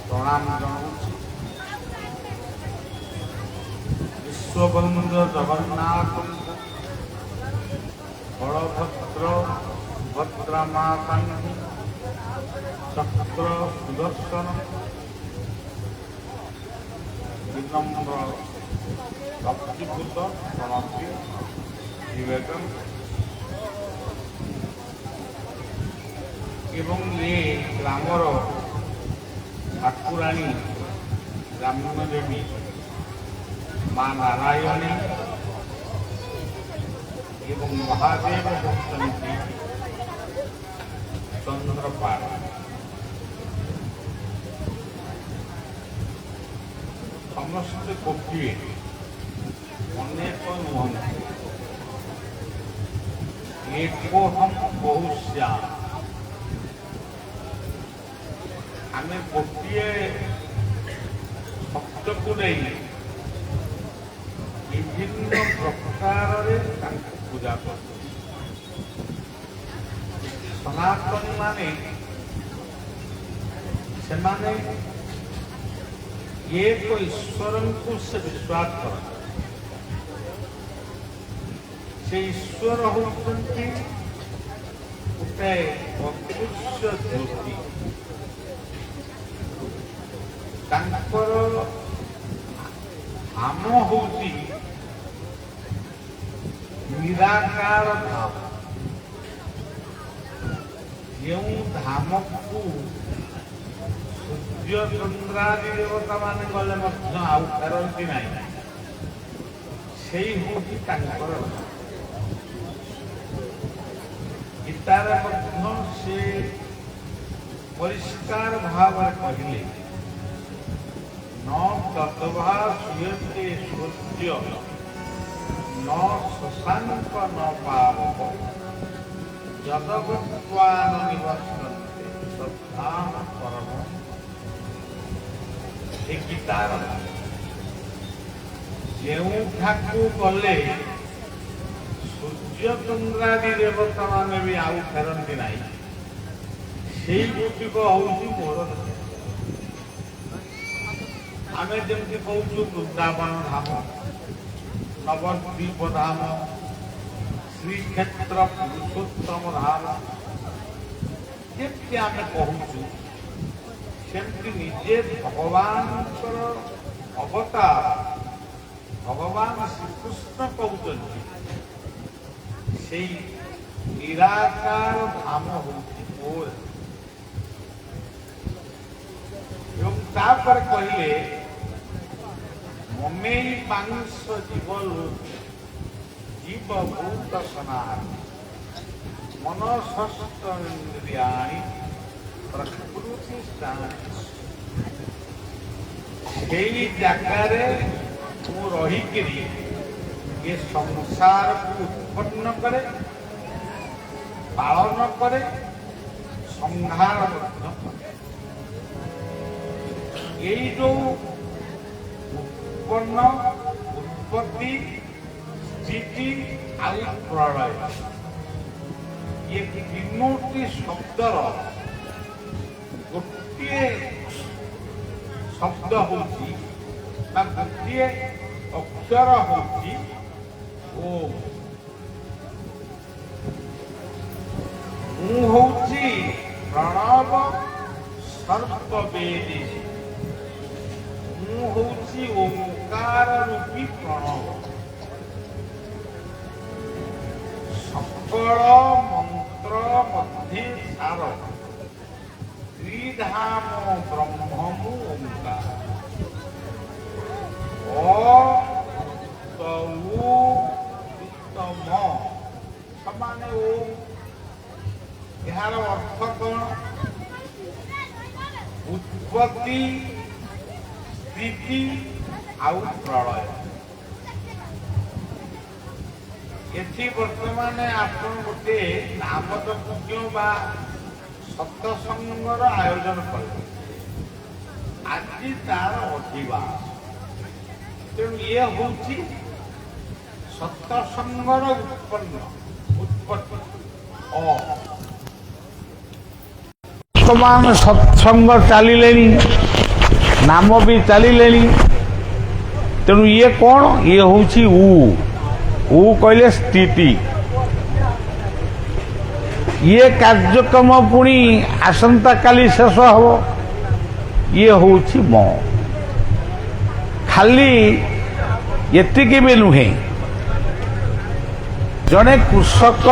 प्रणाम जनाऊँ विश्वबंधु जगन्नाथ बलभद्र भद्रमाता चक्र सुदर्शन विनम्र भक्तिपूत प्रणति निवेदन एवं ये ग्रामर ठाकुराणी ब्राह्मण देवी माँ नारायणी एवं महादेव भक्ति चंद्रपाल समस्त गोपी अनेक नुहति एको हम बहुश्याम आम गोटे भक्त को नहीं विभिन्न प्रकार पूजा कर सनातन माने एक ईश्वर को से विश्वास कर ईश्वर होती गोटे अदृश्य ज्योति आम होती निराकार धाम जो धाम को सूर्य चंद्रादि देवता मान गले आउ फेरती ना से गीतार से परिष्कार भाव कहले न तद्भा श्रूयते सूर्य न शशांक न पावक यदगत्वान निवर्तन्ते श्रद्धाम परम ए गीतार जो गले सूर्य चंद्रादि देवता मान भी आउ फेरती ना ସେଇ ଗୋଟିକ ହଉଛି ମୋର। ଆମେ ଯେମିତି କହୁଛୁ ବୃନ୍ଦାବନ ଧାମ, ନବଦ୍ୱୀପ ଧାମ, ଶ୍ରୀକ୍ଷେତ୍ର ପୁରୁଷୋତ୍ତମ ଧାମ, ଯେମିତି ଆମେ କହୁଛୁ ସେମିତି ନିଜେ ଭଗବାନଙ୍କର ଅବତାର ଭଗବାନ ଶ୍ରୀକୃଷ୍ଣ କହୁଛନ୍ତି ସେଇ ନିରାକାର ଧାମ ହଉଛି ମୋର। ଏବଂ ତାପରେ କହିଲେ ମମେଇ ମାଂସ ଜୀବଭୂତ ସନାତନ ମନସସ୍ତେନ୍ଦ୍ରିୟାଣି ପ୍ରକୃତି ସ୍ଥାନି। ସେଇ ଜାଗାରେ ମୁଁ ରହିକିରି ଏ ସଂସାରକୁ ଉତ୍ପନ୍ନ କରେ, ପାଳନ କରେ, ସଂହାର ମଧ୍ୟ କରେ। ଏଇ ଯୋଉ ଉତ୍ପନ୍ନ, ଉତ୍ପତ୍ତି, ସ୍ଥିତି ଆଉ ପ୍ରଳୟ, ଏ ତିନୋଟି ଶବ୍ଦର ଗୋଟିଏ ଶବ୍ଦ ହଉଛି ବା ଗୋଟିଏ ଅକ୍ଷର ହଉଛି ଓମ୍। ମୁଁ ହଉଛି ପ୍ରଣବ ସର୍ବବେଦୀ, ମୁଁ ହଉଛି ଓଙ୍କାର ରୂପୀ ପ୍ରଣବ। সকল মন্ত্র মধ্যে সার, ত্রিধাম ব্রহ্মমু ওঙ্কার। অতম সমানে ওম। এর অর্থ কোন? উৎপত্তি, স্থিতি ଆଉ ପ୍ରଳୟ। ଏଠି ବର୍ତ୍ତମାନ ଆପଣ ଗୋଟେ ନାମଯଜ୍ଞ ବା ସତ୍ସଙ୍ଗର ଆୟୋଜନ କଲେ। ଆଜି ତାର ଅଧିବାସ, ତେଣୁ ଇଏ ହଉଛି ସତ୍ସଙ୍ଗର ଉତ୍ପତ୍ତି। ବର୍ତ୍ତମାନ ସତ୍ସଙ୍ଗ ଚାଲିଲେଣି, ନାମ ବି ଚାଲିଲେଣି, ତେଣୁ ଇଏ କଣ? ଇଏ ହଉଛି ଉ କହିଲେ ସ୍ଥିତି। ଇଏ କାର୍ଯ୍ୟକ୍ରମ ପୁଣି ଆସନ୍ତାକାଲି ଶେଷ ହବ। ଇଏ ହଉଛି ମ। ଖାଲି ଏତିକି ବି ନୁହେଁ, ଜଣେ କୃଷକ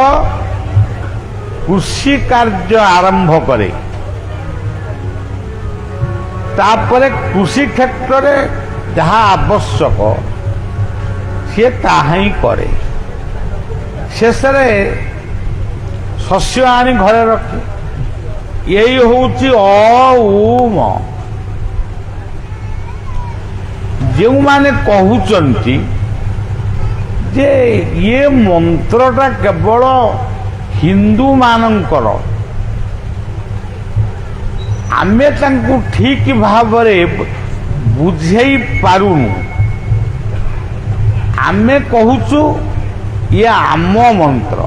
କୃଷି କାର୍ଯ୍ୟ ଆରମ୍ଭ କରେ, ତାପରେ କୃଷି କ୍ଷେତ୍ରରେ ଯାହା ଆବଶ୍ୟକ ସିଏ ତାହା ହିଁ କରେ। ଶେଷରେ ଶସ୍ୟ ଆଣି ଘରେ ରଖେ। ଏଇ ହଉଛି ମ। ଯେଉଁମାନେ କହୁଛନ୍ତି ଯେ ଇଏ ମନ୍ତ୍ରଟା କେବଳ ହିନ୍ଦୁମାନଙ୍କର, ଆମେ ତାଙ୍କୁ ଠିକ ଭାବରେ ବୁଝେଇ ପାରୁନୁ। ଆମେ କହୁଛୁ ଇଏ ଆମ ମନ୍ତ୍ର।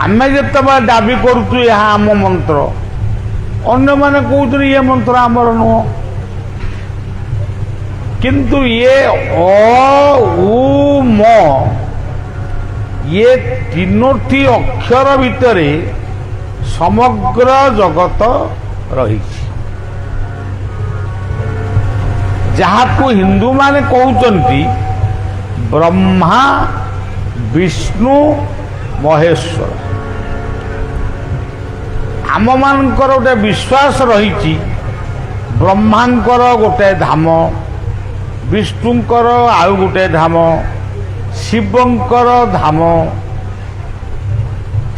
ଆମେ ଯେତେବେଳେ ଦାବି କରୁଛୁ ଏହା ଆମ ମନ୍ତ୍ର, ଅନ୍ୟମାନେ କହୁଛନ୍ତି ଇଏ ମନ୍ତ୍ର ଆମର ନୁହଁ। କିନ୍ତୁ ଇଏ ମ, ଇଏ ତିନୋଟି ଅକ୍ଷର ଭିତରେ ସମଗ୍ର ଜଗତ ରହିଛି। ଯାହାକୁ ହିନ୍ଦୁମାନେ କହୁଛନ୍ତି ବ୍ରହ୍ମା, ବିଷ୍ଣୁ, ମହେଶ୍ୱର। ଆମମାନଙ୍କର ଗୋଟେ ବିଶ୍ୱାସ ରହିଛି ବ୍ରହ୍ମାଙ୍କର ଗୋଟେ ଧାମ, ବିଷ୍ଣୁଙ୍କର ଆଉ ଗୋଟେ ଧାମ, ଶିବଙ୍କର ଧାମ।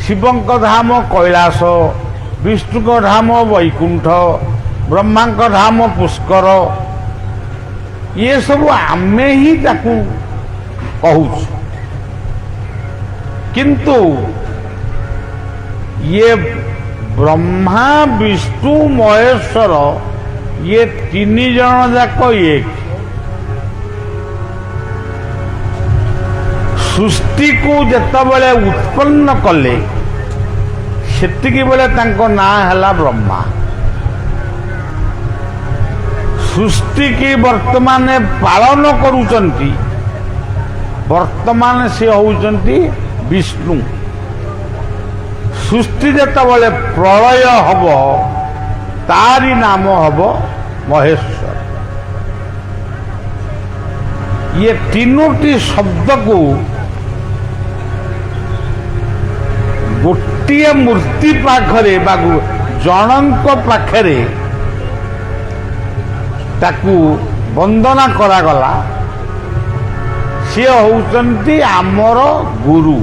ଶିବଙ୍କ ଧାମ କୈଳାସ, ବିଷ୍ଣୁଙ୍କ ଧାମ ବୈକୁଣ୍ଠ, ବ୍ରହ୍ମାଙ୍କ ଧାମ ପୁଷ୍କର। ଇଏ ସବୁ ଆମେ ହିଁ ତାକୁ କହୁଛୁ। କିନ୍ତୁ ଇଏ ବ୍ରହ୍ମା, ବିଷ୍ଣୁ, ମହେଶ୍ୱର, ଇଏ ତିନି ଜଣ ଯାକ ଏକ। ସୃଷ୍ଟିକୁ ଯେତେବେଳେ ଉତ୍ପନ୍ନ କଲେ ସେତିକି ବେଳେ ତାଙ୍କ ନାଁ ହେଲା ବ୍ରହ୍ମା। ସୃଷ୍ଟି କି ବର୍ତ୍ତମାନ ପାଳନ କରୁଛନ୍ତି, ବର୍ତ୍ତମାନ ସେ ହେଉଛନ୍ତି ବିଷ୍ଣୁ। ସୃଷ୍ଟି ଯେତେବେଳେ ପ୍ରଳୟ ହବ ତାରି ନାମ ହବ ମହେଶ୍ୱର। ଇଏ ତିନୋଟି ଶବ୍ଦକୁ ଗୋଟିଏ ମୂର୍ତ୍ତି ପାଖରେ ବା ଜଣଙ୍କ ପାଖରେ ତାକୁ ବନ୍ଦନା କରାଗଲା। ସିଏ ହେଉଛନ୍ତି ଆମର ଗୁରୁ।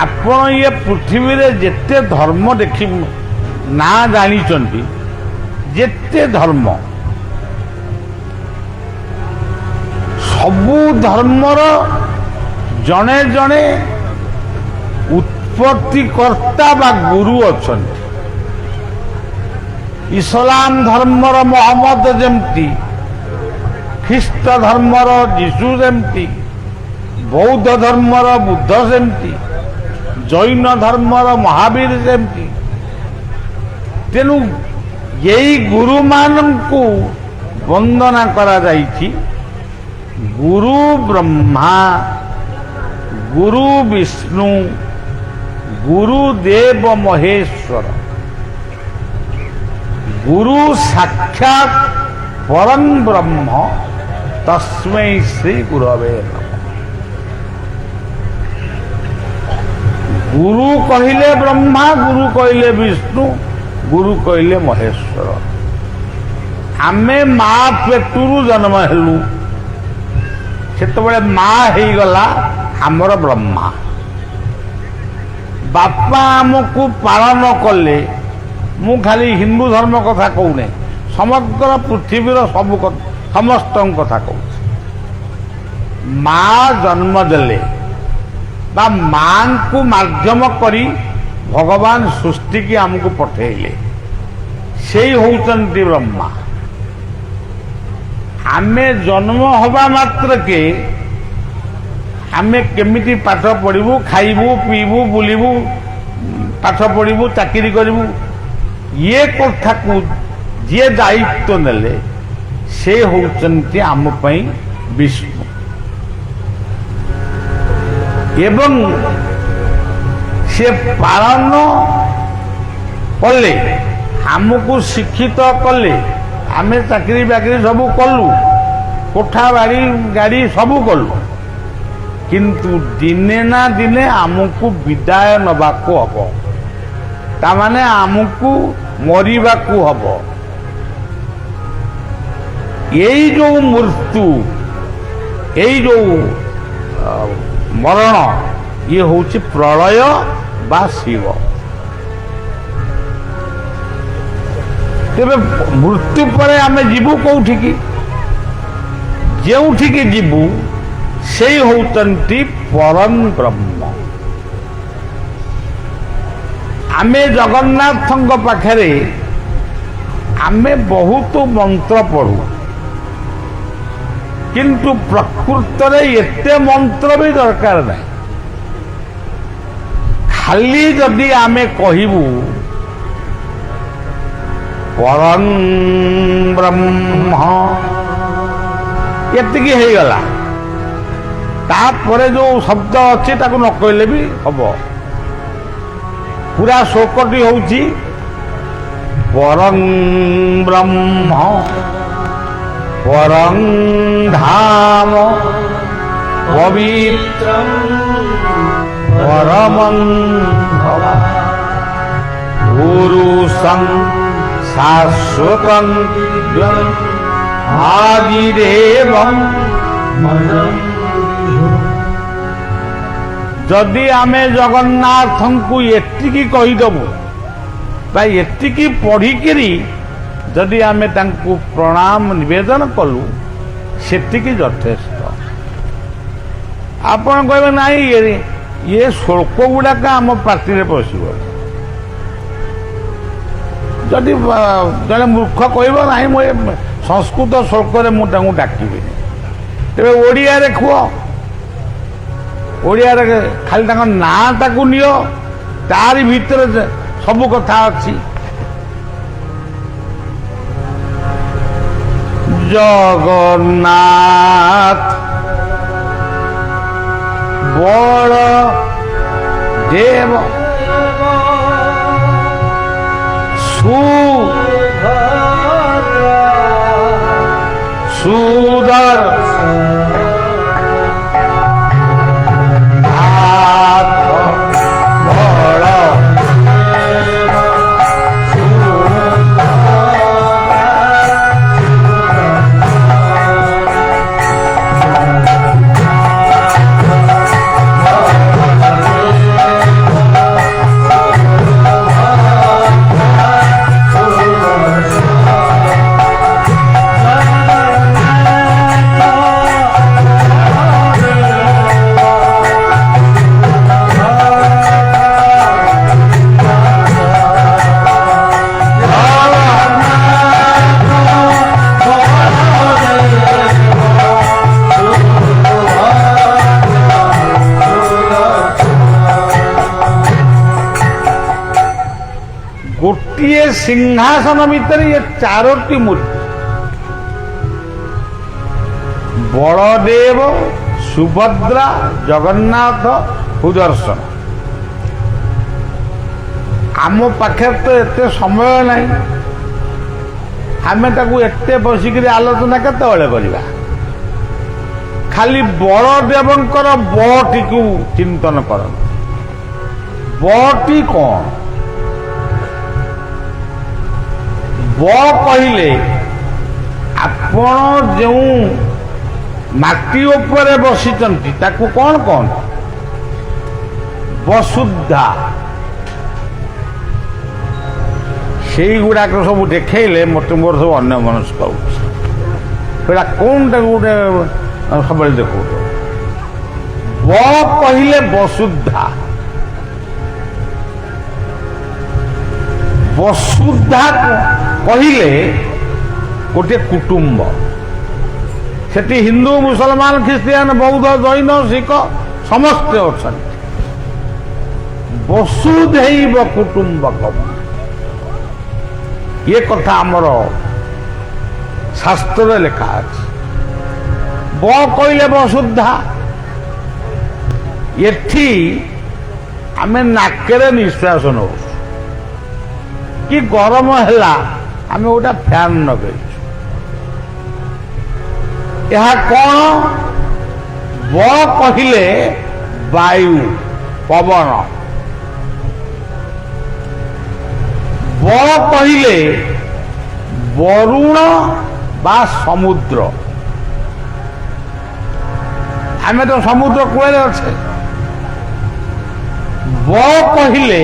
ଆପଣ ଇଏ ପୃଥିବୀରେ ଯେତେ ଧର୍ମ ଦେଖି ନା ଜାଣିଛନ୍ତି, ଯେତେ ଧର୍ମ, ସବୁ ଧର୍ମର ଜଣେ ଜଣେ ଉତ୍ପତ୍ତିକର୍ତ୍ତା ବା ଗୁରୁ ଅଛନ୍ତି। ଇସଲାମ ଧର୍ମର ମହମ୍ମଦ ଯେମିତି, ଖ୍ରୀଷ୍ଟ ଧର୍ମର ଯୀଶୁ ଯେମିତି, ବୌଦ୍ଧ ଧର୍ମର ବୁଦ୍ଧ ସେମିତି, ଜୈନ ଧର୍ମର ମହାବୀର ସେମିତି। ତେଣୁ ଏଇ ଗୁରୁମାନଙ୍କୁ ବନ୍ଦନା କରାଯାଇଛି। ଗୁରୁ ବ୍ରହ୍ମା, ଗୁରୁ ବିଷ୍ଣୁ, ଗୁରୁଦେବ ମହେଶ୍ୱର, ଗୁରୁ ସାକ୍ଷାତ ପରଂ ବ୍ରହ୍ମ ତସ୍ମୈ ଶ୍ରୀ ଗୁରବେ ନମଃ। ଗୁରୁ କହିଲେ ବ୍ରହ୍ମା, ଗୁରୁ କହିଲେ ବିଷ୍ଣୁ, ଗୁରୁ କହିଲେ ମହେଶ୍ୱର। ଆମେ ମା ପେଟରୁ ଜନ୍ମ ହେଲୁ, ସେତେବେଳେ ମା ହେଇଗଲା ଆମର ବ୍ରହ୍ମା। ବାପା ଆମକୁ ପାଳନ କଲେ। ମୁଁ ଖାଲି ହିନ୍ଦୁ ଧର୍ମ କଥା କହୁନି, ସମଗ୍ର ପୃଥିବୀର ସମସ୍ତଙ୍କ କଥା କହୁଛି। ମା ଜନ୍ମ ଦେଲେ ବା ମାଙ୍କୁ ମାଧ୍ୟମ କରି ଭଗବାନ ସୃଷ୍ଟିକି ଆମକୁ ପଠେଇଲେ, ସେଇ ହେଉଛନ୍ତି ବ୍ରହ୍ମା। ଆମେ ଜନ୍ମ ହେବା ମାତ୍ରକେ ଆମେ କେମିତି ପାଠ ପଢ଼ିବୁ, ଖାଇବୁ, ପିଇବୁ, ବୁଲିବୁ, ପାଠ ପଢ଼ିବୁ, ଚାକିରି କରିବୁ, ଇଏ କଥାକୁ ଯିଏ ଦାୟିତ୍ୱ ନେଲେ ସେ ହେଉଛନ୍ତି ଆମ ପାଇଁ ବିଷ୍ଣୁ। ଏବଂ ସେ ପାଳନ କଲେ, ଆମକୁ ଶିକ୍ଷିତ କଲେ। ଆମେ ଚାକିରି ବାକିରି ସବୁ କଲୁ, କୋଠା ବାଡ଼ି ଗାଡ଼ି ସବୁ କଲୁ, କିନ୍ତୁ ଦିନେ ନା ଦିନେ ଆମକୁ ବିଦାୟ ନେବାକୁ ହବ। ତାମାନେ ଆମକୁ ମରିବାକୁ ହବ। ଏଇ ଯୋଉ ମୃତ୍ୟୁ, ଏଇ ଯୋଉ ମରଣ, ଇଏ ହଉଛି ପ୍ରଳୟ ବା ଶିବ। ତେବେ ମୃତ୍ୟୁ ପରେ ଆମେ ଯିବୁ କୋଉଠିକି? ଯେଉଁଠିକି ଯିବୁ ସେଇ ହେଉଛନ୍ତି ପରଂ ବ୍ରହ୍ମ। ଆମେ ଜଗନ୍ନାଥଙ୍କ ପାଖରେ ଆମେ ବହୁତ ମନ୍ତ୍ର ପଢ଼ୁ, କିନ୍ତୁ ପ୍ରକୃତରେ ଏତେ ମନ୍ତ୍ର ବି ଦରକାର ନାହିଁ। ଖାଲି ଯଦି ଆମେ କହିବୁ ପରଂ ବ୍ରହ୍ମ, ଏତିକି ହେଇଗଲା। ତାପରେ ଯୋଉ ଶବ୍ଦ ଅଛି ତାକୁ ନ କହିଲେ ବି ହବ। ପୁରା ଶୋକଟି ହଉଛି ପରଂ ବ୍ରହ୍ମ ପରଂ ଧାମ ପବିତ୍ରଂ ପରମଂ ପୁରୁଷଂ ଶାଶ୍ୱତଂ ଆଦିଦେବଂ। ଯଦି ଆମେ ଜଗନ୍ନାଥଙ୍କୁ ଏତିକି କହିଦେବୁ ବା ଏତିକି ପଢ଼ିକିରି ଯଦି ଆମେ ତାଙ୍କୁ ପ୍ରଣାମ ନିବେଦନ କଲୁ, ସେତିକି ଯଥେଷ୍ଟ। ଆପଣ କହିବେ ନାଇଁ ଇଏ ଶ୍ଳୋକ ଗୁଡ଼ାକ ଆମ ପାଟିରେ ପଶିବ। ଯଦି ଜଣେ ମୂର୍ଖ କହିବ ନାହିଁ ମୁଁ ଏ ସଂସ୍କୃତ ଶ୍ଳୋକରେ ମୁଁ ତାଙ୍କୁ ଡାକିବିନି, ତେବେ ଓଡ଼ିଆରେ କୁହ। ଓଡ଼ିଆରେ ଖାଲି ତାଙ୍କ ନାଁଟାକୁ ନିଅ, ତାରି ଭିତରେ ସବୁ କଥା ଅଛି। ଜଗନ୍ନାଥ ବଳ ଦେବ ସୁଦର ଗୋଟିଏ ସିଂହାସନ ଭିତରେ ଏ ଚାରୋଟି ମୂର୍ତ୍ତି ବଳଦେବ ସୁଭଦ୍ରା ଜଗନ୍ନାଥ ସୁଦର୍ଶନ। ଆମ ପାଖରେ ତ ଏତେ ସମୟ ନାହିଁ, ଆମେ ତାକୁ ଏତେ ବସିକିରି ଆଲୋଚନା କେତେବେଳେ କରିବା। ଖାଲି ବଳଦେବଙ୍କର ବଟିକୁ ଚିନ୍ତନ କରନ୍ତୁ। ବଟି କ'ଣ? ବ କହିଲେ ଆପଣ ଯେଉଁ ମାଟି ଉପରେ ବସିଛନ୍ତି ତାକୁ କ'ଣ କହନ୍ତି? ବସୁଧା। ସେଇଗୁଡ଼ାକ ସବୁ ଦେଖେଇଲେ ମୋତେ ମୋର ସବୁ ଅନ୍ୟ ମନସ୍କ ହେଉଛି। ସେଇଟା କ'ଣଟାକୁ ଗୋଟେ ସବୁବେଳେ ଦେଖାଉଛ। ବ କହିଲେ ବସୁଧା। ବସୁଧା କହିଲେ ଗୋଟିଏ କୁଟୁମ୍ବ। ସେଠି ହିନ୍ଦୁ ମୁସଲମାନ ଖ୍ରୀଷ୍ଟିଆନ ବୌଦ୍ଧ ଜୈନ ଶିଖ ସମସ୍ତେ ଅଛନ୍ତି। ବସୁଧୈବ କୁଟୁମ୍ବକମ୍, ଏ କଥା ଆମର ଶାସ୍ତ୍ରରେ ଲେଖା ଅଛି। ବ କହିଲେ ବସୁଧା। ଏଠି ଆମେ ନାକରେ ନିଶ୍ୱାସ ନେଉ, କି ଗରମ ହେଲା ଆମେ ଗୋଟେ ଫ୍ୟାନ୍ ଲଗେଇଛୁ। ଏହା କ'ଣ? ବ କହିଲେ ବାୟୁ ପବନ, ବ କହିଲେ ବରୁଣ ବା ସମୁଦ୍ର। ଆମେ ତ ସମୁଦ୍ର କୂଳରେ ଅଛେ। ବ କହିଲେ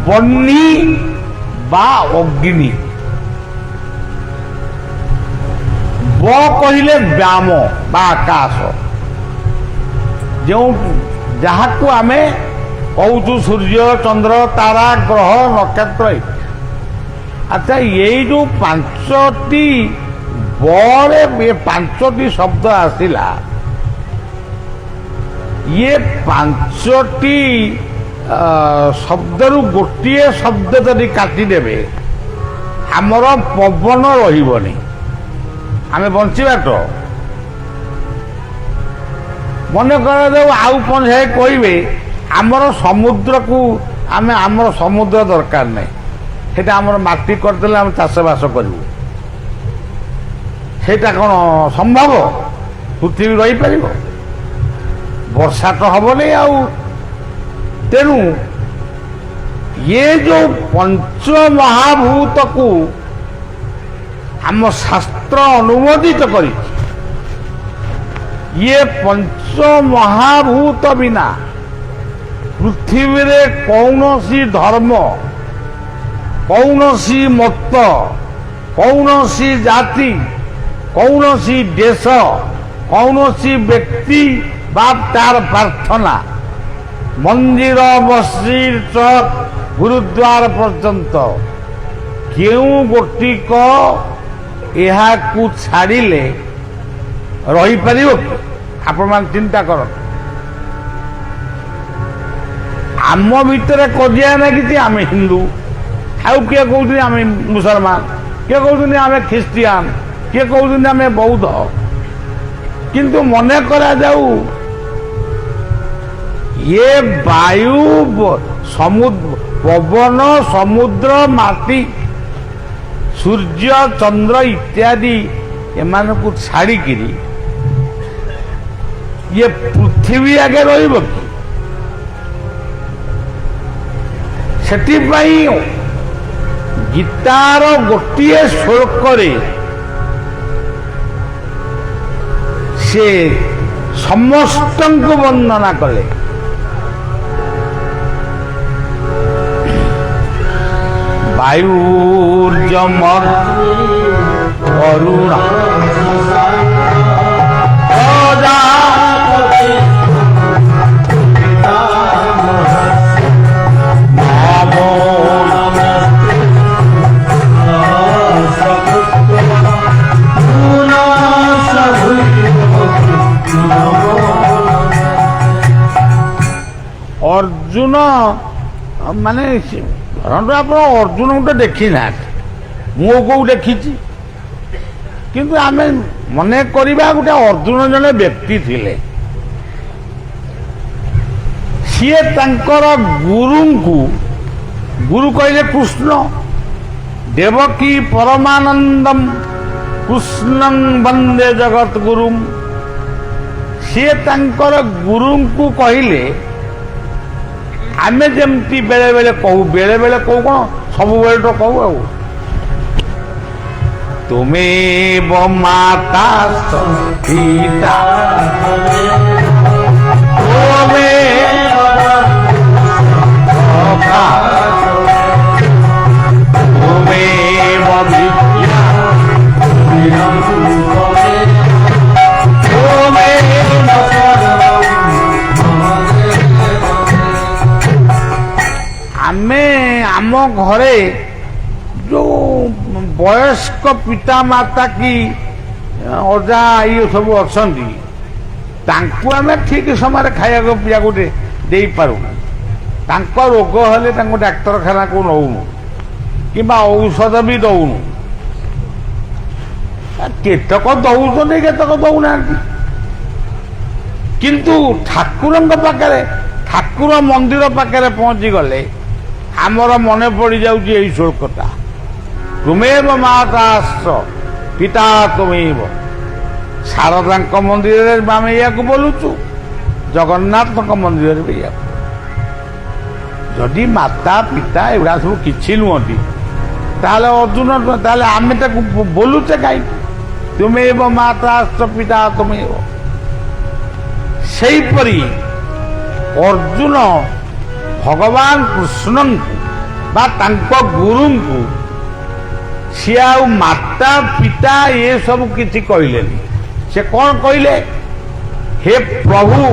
ବହ୍ନି ବା ଅଗ୍ନି। ବ କହିଲେ ବ୍ୟାମ ବା ଆକାଶ, ଯେଉଁ ଯାହାକୁ ଆମେ କହୁଛୁ ସୂର୍ଯ୍ୟ ଚନ୍ଦ୍ର ତାରା ଗ୍ରହ ନକ୍ଷତ୍ର। ଆଚ୍ଛା, ଏଇ ଯେଉଁ ପାଞ୍ଚଟି ବରେ ଏ ପାଞ୍ଚଟି ଶବ୍ଦ ଆସିଲା, ଇଏ ପାଞ୍ଚଟି ଶବ୍ଦରୁ ଗୋଟିଏ ଶବ୍ଦ ଯଦି କାଟିଦେବେ ଆମର ପବନ ରହିବନି, ଆମେ ବଞ୍ଚିବା ତ। ମନେ କରାଯାଉ ଆଉ ପଞ୍ଝାଏ କହିବେ ଆମର ସମୁଦ୍ରକୁ ଆମର ସମୁଦ୍ର ଦରକାର ନାହିଁ, ସେଇଟା ଆମର ମାଟି କରିଦେଲେ ଆମେ ଚାଷବାସ କରିବୁ। ସେଇଟା କ'ଣ ସମ୍ଭବ? ପୃଥିବୀ ରହିପାରିବ? ବର୍ଷା ତ ହବନି ଆଉ। ତେଣୁ ଇଏ ଯେଉଁ ପଞ୍ଚମହାଭୂତକୁ ଆମ ଶାସ୍ତ୍ର ଅନୁମୋଦିତ କରିଛି, ଇଏ ପଞ୍ଚମହାଭୂତ ବିନା ପୃଥିବୀରେ କୌଣସି ଧର୍ମ, କୌଣସି ମତ, କୌଣସି ଜାତି, କୌଣସି ଦେଶ, କୌଣସି ବ୍ୟକ୍ତି ବା ତାର ପ୍ରାର୍ଥନା, ମନ୍ଦିର ମସଜିଦ ଚର୍ଚ୍ଚ ଗୁରୁଦ୍ୱାର ପର୍ଯ୍ୟନ୍ତ କେଉଁ ଗୋଟିକ ଏହାକୁ ଛାଡ଼ିଲେ ରହିପାରିବ କି? ଆପଣମାନେ ଚିନ୍ତା କରନ୍ତୁ। ଆମ ଭିତରେ କଜିଆ ଲାଗିଛି ଆମେ ହିନ୍ଦୁ, ଆଉ କିଏ କହୁଛନ୍ତି ଆମେ ମୁସଲମାନ, କିଏ କହୁଛନ୍ତି ଆମେ ଖ୍ରୀଷ୍ଟିଆନ, କିଏ କହୁଛନ୍ତି ଆମେ ବୌଦ୍ଧ। କିନ୍ତୁ ମନେ କରାଯାଉ ଇଏ ବାୟୁ, ପବନ, ସମୁଦ୍ର, ମାଟି, ସୂର୍ଯ୍ୟ, ଚନ୍ଦ୍ର ଇତ୍ୟାଦି ଏମାନଙ୍କୁ ଛାଡ଼ିକିରି ଇଏ ପୃଥିବୀ ଆଗେ ରହିବ କି? ସେଥିପାଇଁ ଗୀତାର ଗୋଟିଏ ଶ୍ଲୋକରେ ସେ ସମସ୍ତଙ୍କୁ ବର୍ଣ୍ଣନା କଲେ। ବାୟୁର୍ଜମ ଅରୁଣ ଅର୍ଜୁନ ମାନେ ଧରନ୍ତୁ ଆପଣ ଅର୍ଜୁନକୁ ତ ଦେଖି ନାହାନ୍ତି, ମୁଁ କୋଉ ଦେଖିଛି, କିନ୍ତୁ ଆମେ ମନେ କରିବା ଗୋଟେ ଅର୍ଜୁନ ଜଣେ ବ୍ୟକ୍ତି ଥିଲେ। ସିଏ ତାଙ୍କର ଗୁରୁଙ୍କୁ, ଗୁରୁ କହିଲେ କୃଷ୍ଣ, ଦେବକୀ ପରମାନନ୍ଦମ କୃଷ୍ଣଂ ବନ୍ଦେ ଜଗତ ଗୁରୁମ୍। ସିଏ ତାଙ୍କର ଗୁରୁଙ୍କୁ କହିଲେ, ଆମେ ଯେମିତି ବେଳେ ବେଳେ କହୁ, ବେଳେ ବେଳେ କହୁ କଣ ସବୁବେଳେ ତ କହୁ, ଆଉ ତୁମେ ମାତା ପିତା ତୁମେ ଆମେ ଆମ ଘରେ ଯୋଉ ବୟସ୍କ ପିତା ମାତା କି ଅଜା ଇଏ ସବୁ ଅଛନ୍ତି, ତାଙ୍କୁ ଆମେ ଠିକ ସମୟରେ ଖାଇବାକୁ ପିଇବାକୁ ଦେଇପାରୁନୁ। ତାଙ୍କ ରୋଗ ହେଲେ ତାଙ୍କୁ ଡାକ୍ତରଖାନାକୁ ନଉନୁ କିମ୍ବା ଔଷଧ ବି ଦଉନୁ। କେତେକ ଦଉଛନ୍ତି, କେତେକ ଦଉନାହାନ୍ତି। କିନ୍ତୁ ଠାକୁରଙ୍କ ପାଖରେ, ଠାକୁର ମନ୍ଦିର ପାଖରେ ପହଞ୍ଚିଗଲେ ଆମର ମନେ ପଡ଼ିଯାଉଛି ଏଇ ଶ୍ଲୋକଟା, ତୁମେବ ମାତାଶ୍ଚ ପିତା ତୁମେବ। ଶାରଦାଙ୍କ ମନ୍ଦିରରେ ଆମେ ଏହାକୁ ବୋଲୁଛୁ, ଜଗନ୍ନାଥଙ୍କ ମନ୍ଦିରରେ ବି ଏହାକୁ। ଯଦି ମାତା ପିତା ଏଗୁଡ଼ା ସବୁ କିଛି ନୁହନ୍ତି, ତାହେଲେ ଅର୍ଜୁନ, ତାହେଲେ ଆମେ ତାକୁ ବୋଲୁଛେ କାହିଁକି? ତୁମେବ ମାତାଶ୍ଚ ପିତା ତୁମେବ। ସେଇପରି ଅର୍ଜୁନ ଭଗବାନ କୃଷ୍ଣଙ୍କୁ ବା ତାଙ୍କ ଗୁରୁଙ୍କୁ ସିଏ ଆଉ ମାତା ପିତା ଏସବୁ କିଛି କହିଲେନି। ସେ କ'ଣ କହିଲେ? ହେ ପ୍ରଭୁ,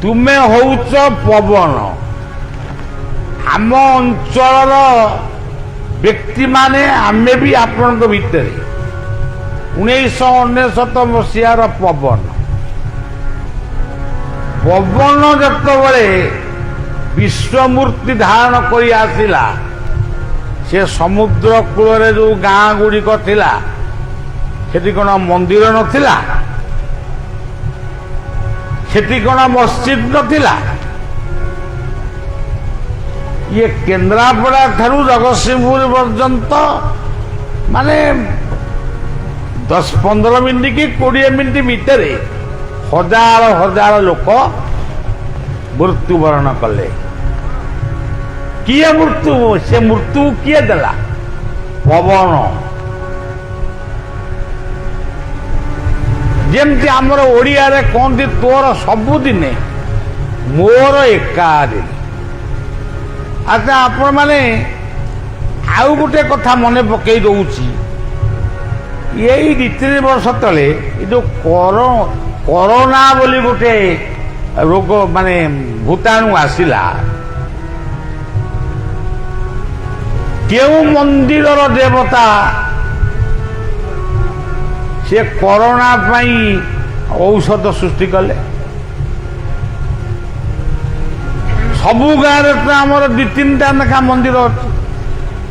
ତୁମେ ହଉଛ ପବନ, ଆମ ଅଞ୍ଚଳର ବ୍ୟକ୍ତିମାନେ ଆମେ ବି ଆପଣଙ୍କ ଭିତରେ 1999 ମସିହାର ପବନ ଯେତେବେଳେ ବିଶ୍ୱମୂର୍ତ୍ତି ଧାରଣ କରି ଆସିଲା, ସେ ସମୁଦ୍ର କୂଳରେ ଯୋଉ ଗାଁ ଗୁଡ଼ିକ ଥିଲା, ସେଠି କ'ଣ ମନ୍ଦିର ନଥିଲା? ସେଠି କ'ଣ ମସଜିଦ ନଥିଲା? ଇଏ କେନ୍ଦ୍ରାପଡ଼ା ଠାରୁ ଜଗତସିଂହପୁର ପର୍ଯ୍ୟନ୍ତ ମାନେ 10-15 ମିନିଟ୍ କି 20 ମିନିଟ୍ ଭିତରେ ହଜାର ହଜାର ଲୋକ ମୃତ୍ୟୁବରଣ କଲେ। କିଏ ମୃତ୍ୟୁ? ସେ ମୃତ୍ୟୁ କିଏ ଦେଲା? ପବନ। ଯେମିତି ଆମର ଓଡ଼ିଆରେ କହନ୍ତି, ତୋର ସବୁଦିନେ ମୋର ଏକାଦିନ। ଆଚ୍ଛା, ଆପଣମାନେ ଆଉ ଗୋଟେ କଥା ମନେ ପକେଇ ଦଉଛି, ଏଇ 2-3 ବର୍ଷ ତଳେ ଏ ଯୋଉ କରୋନା ବୋଲି ଗୋଟେ ରୋଗ ମାନେ ଭୂତାଣୁ ଆସିଲା, କେଉଁ ମନ୍ଦିରର ଦେବତା ସେ କରୋନା ପାଇଁ ଔଷଧ ସୃଷ୍ଟି କଲେ? सबु गाँव तो आमर दि तीन टा लेखा मंदिर अच्छी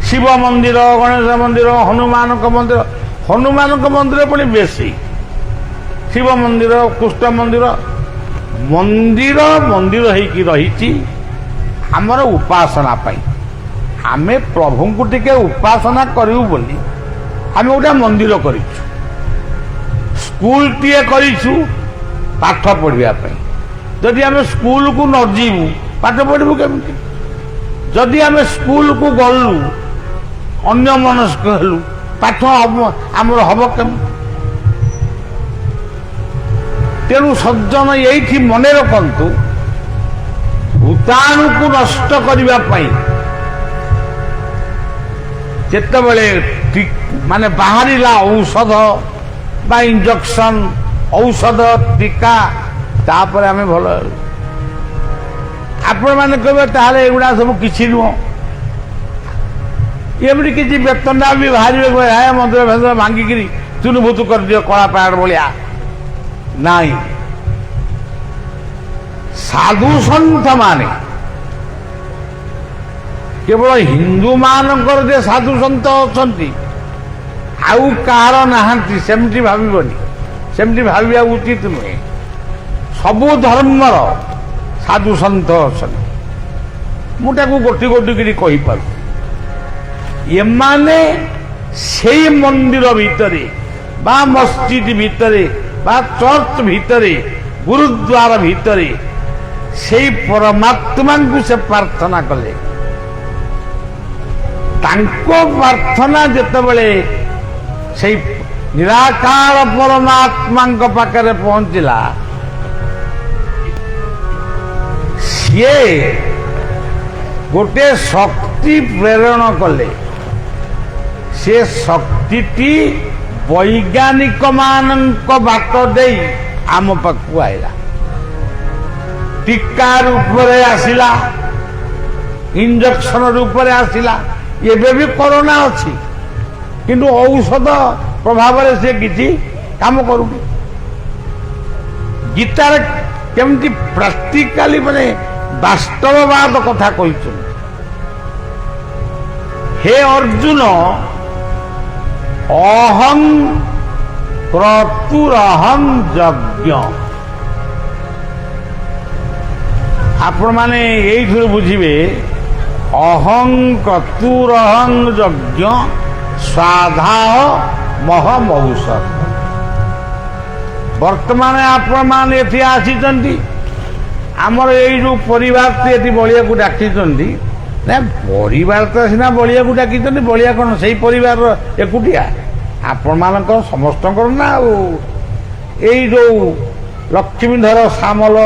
शिव मंदिर गणेश मंदिर हनुमान मंदिर हनुमान मंदिर पुणी बेसी शिव मंदिर कृष्ण मंदिर मंदिर मंदिर होइकी रही आमर उपासना पाई आमे प्रभु को टिके उपासना करू बोली आमे गोटे मंदिर करिछु स्कूल टीए करिछु पाठ पढ़िया पाई जदि आमे स्कूल को न जीवु पाठ पढ़िबु केमति जदि आमे स्कूल को गलु अन्य मनस्क हेलु पाठ आमर हम केमति तेणु सज्जन यही मन रखु भूताणु को नष्ट करने जितेबले माने बाहरिला औषध बा इंजेक्शन औषध टीका तापर आम भल आपण मैंने कहे ताले एगुड़ा सब किसी नुह एमती किसी बेतना भी बाहर मंदिर भेद भांगिकी चुनुभूत कर दियो कला पहाड़ भाया नहीं साधु सन्थ माने केवल हिंदू मानकर जे साधु सन्थ अछंती आउ कार नाहांती सेमती भाबिबनी सेमती भाबिया उचित नुहे सबु धर्मर साधु सन्थ अछंती मुटाकू गोटी गोटी करी कहि पारु एमाने सेई मंदिर भितरे बा मस्जिद भितरे बा चर्च भितरे गुरुद्वार भितरे से परमात्मा को से प्रार्थना कले तांको प्रार्थना जेतेबेले से निराकार परमात्मा पाखरे पहुंचला सी गोटे शक्ति प्रेरण कले से शक्ति वैज्ञानिक मानक बाट दे आम पाखु आईला टीका रूप में आसिला इंजेक्शन रूप में आसिला एबे भी कोरोना अच्छी किंतु औषध प्रभाव से किसी काम करू गीतार केमती प्रैक्टिकली माने वास्तववाद कथा कही हे अर्जुन अहं क्रतुरहं यज्ञ आपण माने यही बुझे अहं क्रतुरहं यज्ञ स्वाधा महमौषध वर्तमान आपण माने एथि आसी आमर यही जो परिवार ये बलिया को डाकी ना परिवार तो सीना बलिया को डाकी बलिया कौन से परिवार एकुटिया आपण मान समस्त ना यही जो लक्ष्मीधर सामल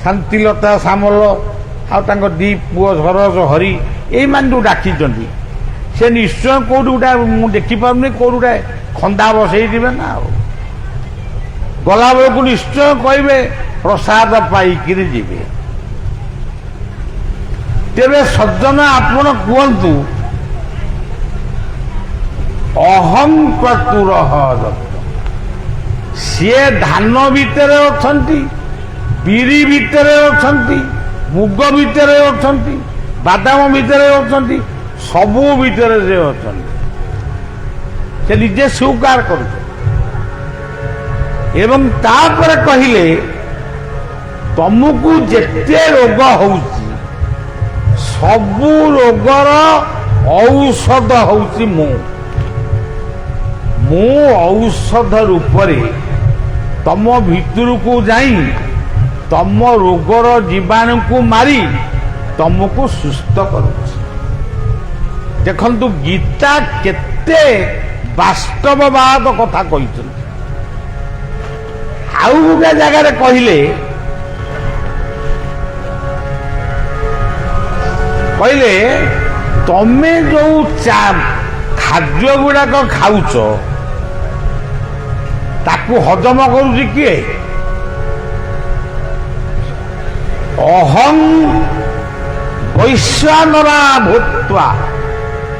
शांतिलता सामल आउ दी पुओ सरस हरि यही मान जो डाकी से निश्चय कौट गोटा मुझे देखिपारे कौट गोटा खंदा बसई ना गला बेलू निश्चय कहे प्रसाद पाइकी जीवे तेरे सज्जन आपण कहतु अहं क्रतुरः सी धान भितर अछंती बिरी भितर अछंती मुग भितर अछंती बादाम भितर अछंती सबू भितर से अछंती से निजे स्वीकार कर एवं तापर कहिले तुमको जेते रोग होउची सबू रोगर औषध होउची मु औषध रूप तम भितर को जाई तम रोगर जीवाणु को मारी तुमको सुस्थ करुछि देखंतु गीता केते वास्तववाद कथा कहिछन आउ गोटे जगह कहले कहले तमे जो खाद्य गुड़ाक खाऊच ताकू हजम करुछि किए अहं वैश्वानरा भूत्वा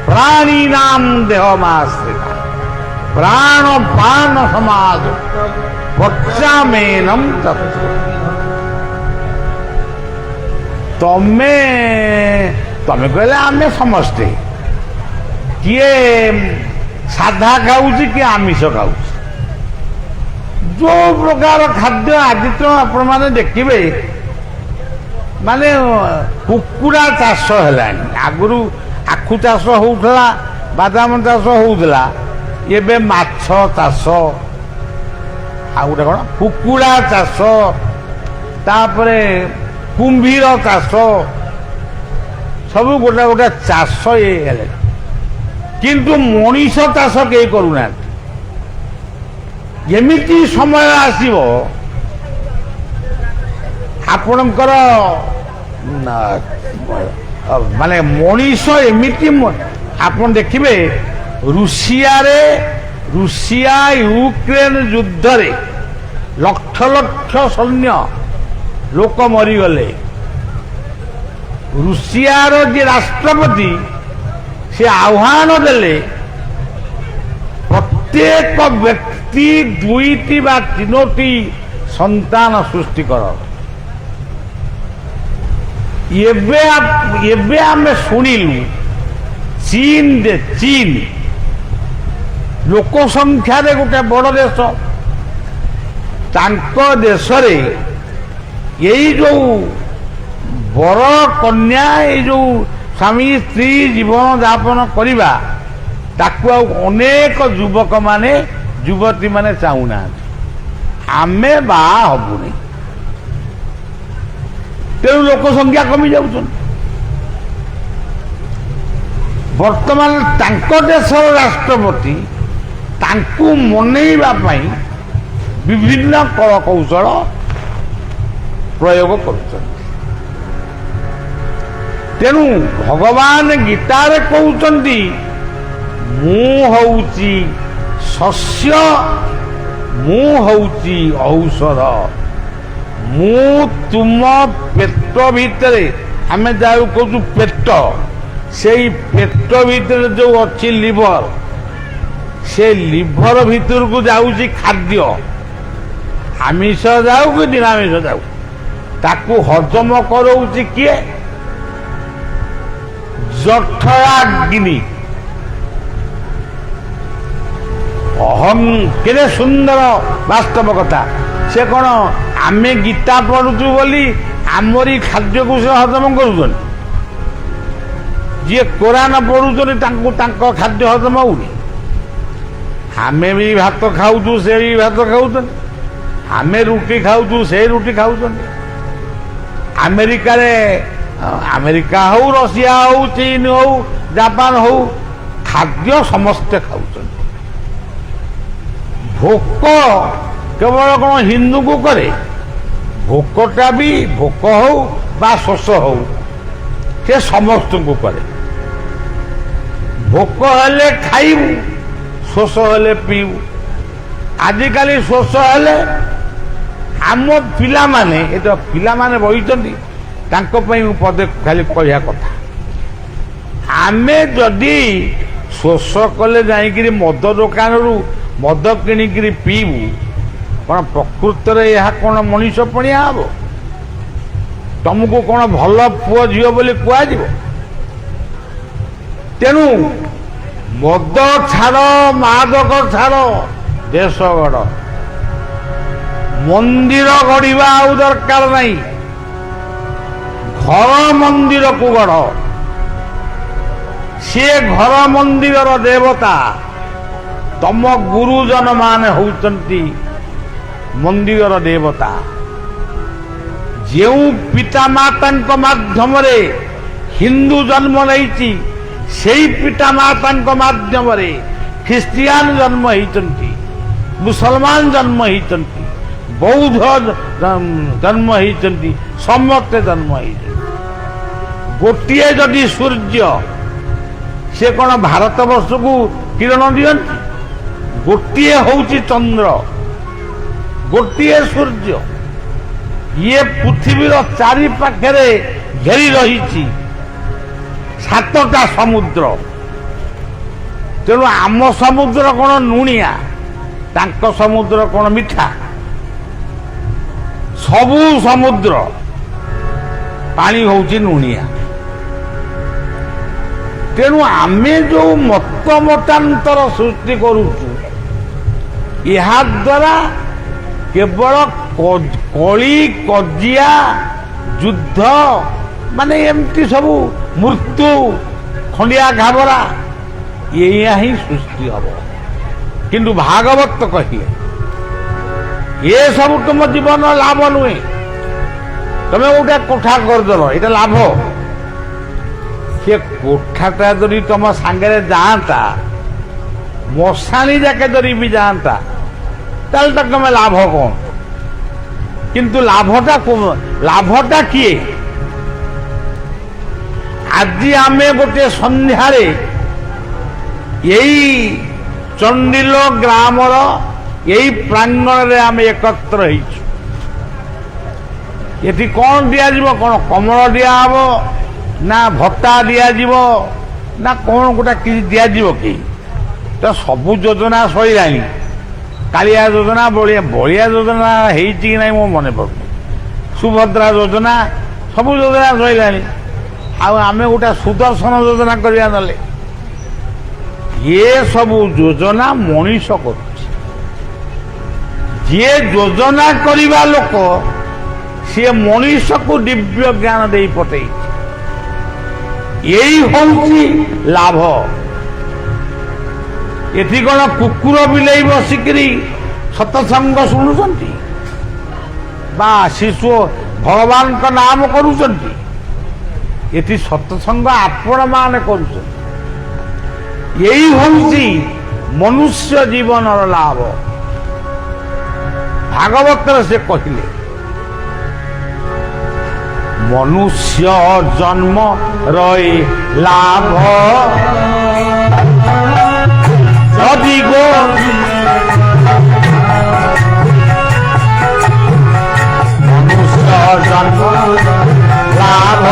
प्राणीनाम देहमाश्रिता प्राण पान समाज पच्चामेनम तत्व ତମେ ତମେ କହିଲେ ଆମେ ସମସ୍ତେ, କିଏ ସାଧା ଖାଉଛି କିଏ ଆମିଷ ଖାଉଛି। ଯୋଉ ପ୍ରକାର ଖାଦ୍ୟ ଆଜି ତ ଆପଣମାନେ ଦେଖିବେ, ମାନେ କୁକୁଡ଼ା ଚାଷ ହେଲାଣି। ଆଗରୁ ଆଖୁ ଚାଷ ହଉଥିଲା, ବାଦାମ ଚାଷ ହଉଥିଲା, ଏବେ ମାଛ ଚାଷ, ଆଉ ଗୋଟେ କଣ କୁକୁଡ଼ା ଚାଷ, ତାପରେ କୁମ୍ଭୀର ଚାଷ, ସବୁ ଗୋଟେ ଗୋଟେ ଚାଷ ହେଲେ। କିନ୍ତୁ ମଣିଷ ଚାଷ କେହି କରୁନାହାନ୍ତି। ଯେମିତି ସମୟ ଆସିବ ଆପଣଙ୍କର ମାନେ ମଣିଷ ଏମିତି, ଆପଣ ଦେଖିବେ ରୁଷିଆ ୟୁକ୍ରେନ ଯୁଦ୍ଧରେ ଲକ୍ଷ ଲକ୍ଷ ସୈନ୍ୟ ଲୋକ ମରିଗଲେ। ରୁଷିଆର ଯିଏ ରାଷ୍ଟ୍ରପତି ସେ ଆହ୍ୱାନ ଦେଲେ, ପ୍ରତ୍ୟେକ ବ୍ୟକ୍ତି 2ଟି ବା 3ଟି ସନ୍ତାନ ସୃଷ୍ଟି କର। ଏବେ ଆମେ ଶୁଣିଲୁ ଚୀନ ଲୋକ ସଂଖ୍ୟାରେ ଗୋଟେ ବଡ଼ ଦେଶ, ତାଙ୍କ ଦେଶରେ ଏଇ ଯୋଉ ବର କନ୍ୟା, ଏଇ ଯୋଉ ସ୍ୱାମୀ ସ୍ତ୍ରୀ ଜୀବନ ଯାପନ କରିବା, ତାକୁ ଆଉ ଅନେକ ଯୁବକମାନେ ଯୁବତୀମାନେ ଚାହୁଁନାହାନ୍ତି। ଆମେ ବାହା ହବୁନି, ତେଣୁ ଲୋକ ସଂଖ୍ୟା କମି ଯାଉଛନ୍ତି। ବର୍ତ୍ତମାନ ତାଙ୍କ ଦେଶର ରାଷ୍ଟ୍ରପତି ତାଙ୍କୁ ମନେଇବା ପାଇଁ ବିଭିନ୍ନ କଳକୌଶଳ ପ୍ରୟୋଗ କରୁଛନ୍ତି। ତେଣୁ ଭଗବାନ ଗୀତାରେ କହୁଛନ୍ତି, ମୁଁ ହଉଛି ଶସ୍ୟ, ମୁଁ ହଉଛି ଔଷଧ, ମୁଁ ତୁମ ପେଟ ଭିତରେ, ଆମେ ଯାହାକୁ କହୁଛୁ ପେଟ, ସେଇ ପେଟ ଭିତରେ ଯୋଉ ଅଛି ଲିଭର, ସେ ଲିଭର ଭିତରକୁ ଯାଉଛି ଖାଦ୍ୟ, ଆମିଷ ଯାଉ କି ନିରାମିଷ ଯାଉ, ତାକୁ ହଜମ କରଉଛି କିଏ? ଜଠରାଗ୍ନି। କେତେ ସୁନ୍ଦର ବାସ୍ତବ କଥା। ସେ କଣ ଆମେ ଗୀତା ପଢୁଛୁ ବୋଲି ଆମରି ଖାଦ୍ୟକୁ ସେ ହଜମ କରୁଛନ୍ତି? ଯିଏ କୋରାନ ପଢୁଛନ୍ତି ତାଙ୍କୁ ତାଙ୍କ ଖାଦ୍ୟ ହଜମ ହଉନି। ଆମେ ବି ଭାତ ଖାଉଛୁ, ସେ ବି ଭାତ ଖାଉଛନ୍ତି। ଆମେ ରୁଟି ଖାଉଛୁ, ସେ ରୁଟି ଖାଉଛନ୍ତି। ଆମେରିକା ହଉ, ରଷିଆ ହଉ, ଚୀନ ହଉ, ଜାପାନ ହଉ, ଖାଦ୍ୟ ସମସ୍ତେ ଖାଉଛନ୍ତି। ଭୋକ କେବଳ କଣ ହିନ୍ଦୁକୁ କରେ? ଭୋକଟା ବି, ଭୋକ ହଉ ବା ଶୋଷ ହଉ, ସେ ସମସ୍ତଙ୍କୁ କରେ। ଭୋକ ହେଲେ ଖାଇବୁ, ଶୋଷ ହେଲେ ପିଇବୁ। ଆଜିକାଲି ଶୋଷ ହେଲେ ଆମ ପିଲାମାନେ, ଏଟା ପିଲାମାନେ ବହିଛନ୍ତି, ତାଙ୍କ ପାଇଁ ମୁଁ ପଦେ ଖାଲି କହିବା କଥା, ଆମେ ଯଦି ଶୋଷ କଲେ ଯାଇକିରି ମଦ ଦୋକାନରୁ ମଦ କିଣିକିରି ପିଇବୁ, କଣ ପ୍ରକୃତରେ ଏହା କଣ ମଣିଷ ପଣିଆ ହବ? ତମକୁ କଣ ଭଲ ପୁଅ ଝିଅ ବୋଲି କୁହାଯିବ? ତେଣୁ ମଦ ଛାଡ଼, ମାଦକ ଛାଡ଼, ଦେଶ ଗଢ଼। ମନ୍ଦିର ଗଢ଼ିବା ଆଉ ଦରକାର ନାହିଁ, ଘର ମନ୍ଦିରକୁ ଗଢ଼। ସିଏ ଘର ମନ୍ଦିରର ଦେବତା। ତମ ଗୁରୁଜନ ମାନେ ହଉଛନ୍ତି ମନ୍ଦିରର ଦେବତା। ଯେଉଁ ପିତାମାତାଙ୍କ ମାଧ୍ୟମରେ ହିନ୍ଦୁ ଜନ୍ମ ନେଇଛି, ସେଇ ପିତାମାତାଙ୍କ ମାଧ୍ୟମରେ ଖ୍ରୀଷ୍ଟିଆନ ଜନ୍ମ ହେଇଛନ୍ତି, ମୁସଲମାନ ଜନ୍ମ ହେଇଛନ୍ତି, ବୌଦ୍ଧ ଜନ୍ମ ହେଇଛନ୍ତି, ସମସ୍ତେ ଜନ୍ମ ହେଇଛନ୍ତି। ଗୋଟିଏ ଯଦି ସୂର୍ଯ୍ୟ, ସେ କଣ ଭାରତ ବର୍ଷକୁ କିରଣ ଦିଅନ୍ତି? ଗୋଟିଏ ହଉଛି ଚନ୍ଦ୍ର, ଗୋଟିଏ ସୂର୍ଯ୍ୟ। ଇଏ ପୃଥିବୀର ଚାରି ପାଖରେ ଘେରି ରହିଛି 7ଟା ସମୁଦ୍ର। ତେଣୁ ଆମ ସମୁଦ୍ର କଣ ଲୁଣିଆ, ତାଙ୍କ ସମୁଦ୍ର କଣ ମିଠା? ସବୁ ସମୁଦ୍ର ପାଣି ହଉଛି ଲୁଣିଆ। ତେଣୁ ଆମେ ଯୋଉ ମତାନ୍ତର ସୃଷ୍ଟି କରୁଛୁ, ଏହା ଦ୍ୱାରା କେବଳ କଳି କଜିଆ ଯୁଦ୍ଧ ମାନେ ଏମିତି ସବୁ ମୃତ୍ୟୁ ଖଣ୍ଡିଆ ଘାବରା ଏଇଆ ହିଁ ସୃଷ୍ଟି ହବ। କିନ୍ତୁ ଭାଗବତ କହିଲେ ଏସବୁ ତୁମ ଜୀବନ ଲାଭ ନୁହେଁ। ତମେ ଗୋଟେ କୋଠା କରିଦେଲ, ଏଇଟା ଲାଭ। ସେ କୋଠାଟା ଯଦି ତମ ସାଙ୍ଗରେ ଯାଆନ୍ତା, ମଶାଣି ଯାକେ ଯଦି ବି ଯାଆନ୍ତା, ତାହେଲେ ତ ତମେ ଲାଭ କଣ? କିନ୍ତୁ ଲାଭଟା କିଏ? ଆଜି ଆମେ ଗୋଟେ ସନ୍ଧ୍ୟାରେ ଏଇ ଚଣ୍ଡିଲ ଗ୍ରାମର ଏଇ ପ୍ରାଙ୍ଗଣରେ ଆମେ ଏକତ୍ର ହେଇଛୁ। ଏଠି କଣ ଦିଆଯିବ? କଣ କମଳ ଦିଆହବ ନା ଭତ୍ତା ଦିଆଯିବ ନା କଣ ଗୋଟେ କିଛି ଦିଆଯିବ କି? ତ ସବୁ ଯୋଜନା ସରିଲାଣି। କାଳିଆ ଯୋଜନା, ବଳିଆ ଯୋଜନା ହେଇଛି କି ନାହିଁ ମୋ ମନେ ପଡୁନି। ସୁଭଦ୍ରା ଯୋଜନା, ସବୁ ଯୋଜନା ସରିଲାଣି। ଆଉ ଆମେ ଗୋଟେ ସୁଦର୍ଶନ ଯୋଜନା କରିବା ନହେଲେ? ଏ ସବୁ ଯୋଜନା ମଣିଷ କରୁଛି। ଯିଏ ଯୋଜନା କରିବା ଲୋକ ସିଏ ମଣିଷକୁ ଦିବ୍ୟ ଜ୍ଞାନ ଦେଇ ପଠେଇଛି। ଏଇ ହଉଛି ଲାଭ। ଏଠି କଣ କୁକୁର ବିଲେଇ ବସିକିରି ସତସଙ୍ଗ ଶୁଣୁଛନ୍ତି ବା ଶିଶୁ ଭଗବାନଙ୍କ ନାମ କରୁଛନ୍ତି? ଏଠି ସତସଙ୍ଗ ଆପଣ ମାନେ କରୁଛନ୍ତି। ଏଇ ହଉଛି ମନୁଷ୍ୟ ଜୀବନର ଲାଭ। ଭାଗବତରେ ସେ କହିଲେ ମନୁଷ୍ୟ ଜନ୍ମ ରହି ଲାଭ ଯଦି ଗো ମନୁଷ୍ୟ ଜନ୍ମ ଲାଭ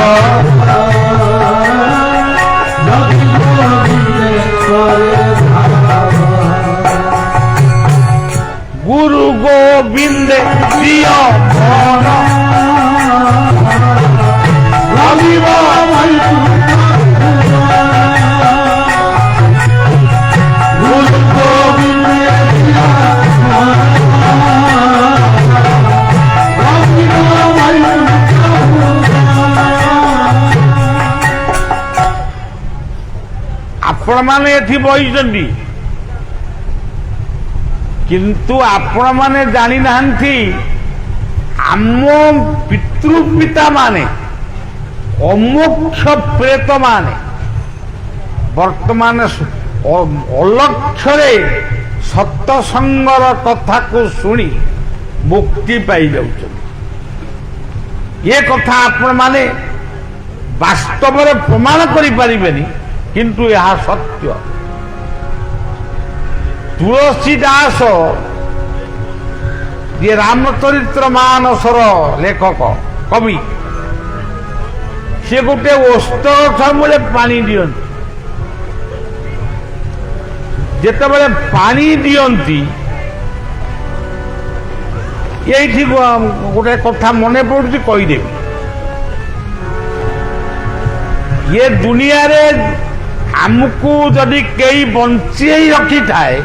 গুরু গোবিন্দে প্রিয় মন রবিব গুরু গোবিন্দে ଆପଣ ମାନେ ଏଠି ବସିଛନ୍ତି, କିନ୍ତୁ ଆପଣ ମାନେ ଜାଣିନାହାନ୍ତି ଆମ ପିତୃପିତା ମାନେ ଅମୋକ୍ଷ ପ୍ରେତ ମାନେ ବର୍ତ୍ତମାନ ଅଲକ୍ଷରେ ସତସଙ୍ଗର କଥାକୁ ଶୁଣି ମୁକ୍ତି ପାଇଯାଉଛନ୍ତି। ଏ କଥା ଆପଣ ମାନେ ବାସ୍ତବରେ ପ୍ରମାଣ କରିପାରିବେନି, କିନ୍ତୁ ଏହା ସତ୍ୟ। ତୁଳସୀ ଦାସ ଯିଏ ରାମଚରିତ୍ର ମାନସର ଲେଖକ କବି, ସେ ଗୋଟେ ଓସ୍ତ ଗଛ ମୂଳେ ପାଣି ଦିଅନ୍ତି। ଯେତେବେଳେ ପାଣି ଦିଅନ୍ତି, ଏଇଠି ଗୋଟେ କଥା ମନେ ପଡୁଛି, କହିଦେବି। ଏ ଦୁନିଆରେ ଆମକୁ ଯଦି କେହି ବଞ୍ଚେଇ ରଖିଥାଏ,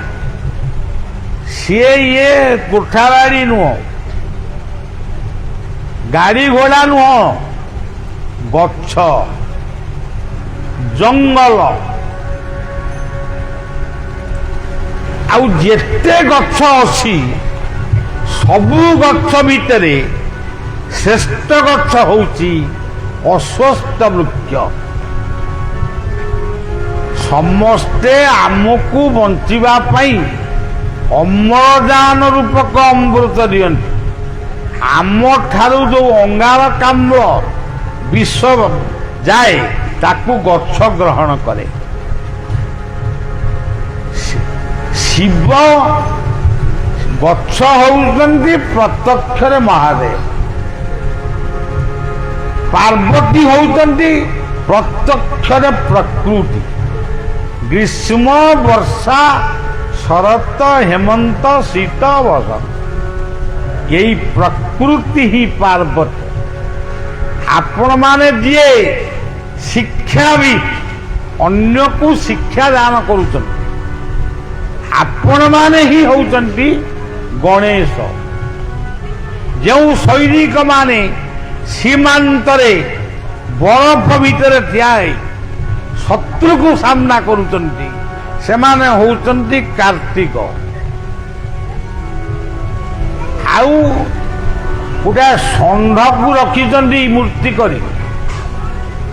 ସିଏ ଇଏ କୋଠା ବାଡ଼ି ନୁହଁ, ଗାଡି ଘୋଡା ନୁହଁ, ଗଛ ଜଙ୍ଗଲ। ଆଉ ଯେତେ ଗଛ ଅଛି, ସବୁ ଗଛ ଭିତରେ ଶ୍ରେଷ୍ଠ ଗଛ ହଉଛି ଅଶ୍ୱତ୍ଥ ବୃକ୍ଷ। ସମସ୍ତେ ଆମକୁ ବଞ୍ଚିବା ପାଇଁ ଅମ୍ଳଜାନ ରୂପକ ଅମୃତ ଦିଅନ୍ତି। ଆମଠାରୁ ଯୋଉ ଅଙ୍ଗାରକାମ୍ଳ ବିଷ ଯାଏ, ତାକୁ ଗଛ ଗ୍ରହଣ କରେ। ଶିବ ଗଛ ହଉଛନ୍ତି ପ୍ରତ୍ୟକ୍ଷରେ ମହାଦେବ, ପାର୍ବତୀ ହଉଛନ୍ତି ପ୍ରତ୍ୟକ୍ଷରେ ପ୍ରକୃତି। ଗ୍ରୀଷ୍ମ ବର୍ଷା ଶରତ ହେମନ୍ତ ଶୀତ ବସନ୍ତ, ଏଇ ପ୍ରକୃତି ହିଁ ପାର୍ବତୀ। ଆପଣମାନେ ଯିଏ ଶିକ୍ଷାବିତ୍ ଅନ୍ୟକୁ ଶିକ୍ଷା ଦାନ କରୁଛନ୍ତି ଆପଣମାନେ ହିଁ ହେଉଛନ୍ତି ଗଣେଶ। ଯେଉଁ ସୈନିକମାନେ ସୀମାନ୍ତରେ ବରଫ ଭିତରେ ଠିଆ ହୋଇ ଶତ୍ରୁକୁ ସାମ୍ନା କରୁଛନ୍ତି ସେମାନେ ହେଉଛନ୍ତି କାର୍ତ୍ତିକ। ଆଉ ଗୋଟେ ଷଣ୍ଢକୁ ରଖିଛନ୍ତି ମୂର୍ତ୍ତି କରି,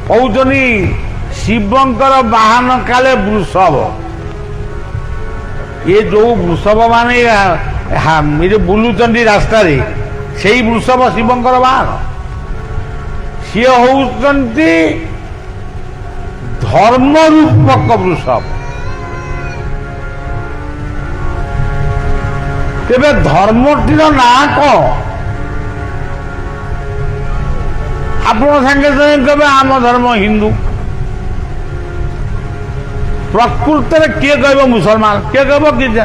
କହୁଛନ୍ତି ଶିବଙ୍କର ବାହନ କାଳେ ବୃଷଭ। ଏ ଯୋଉ ବୃଷଭ ମାନେ ବୁଲୁଛନ୍ତି ରାସ୍ତାରେ ସେଇ ବୃଷଭ ଶିବଙ୍କର ବାହନ। ସିଏ ହଉଛନ୍ତି ଧର୍ମ ରୂପକ ବୃଷଭ। ତେବେ ଧର୍ମଟିର ନାଁ କଣ? ଆପଣ ସାଙ୍ଗେ ସାଙ୍ଗେ କହିବେ ଆମ ଧର୍ମ ହିନ୍ଦୁ। ପ୍ରକୃତରେ କିଏ କହିବ ମୁସଲମାନ, କିଏ କହିବ କିଏ।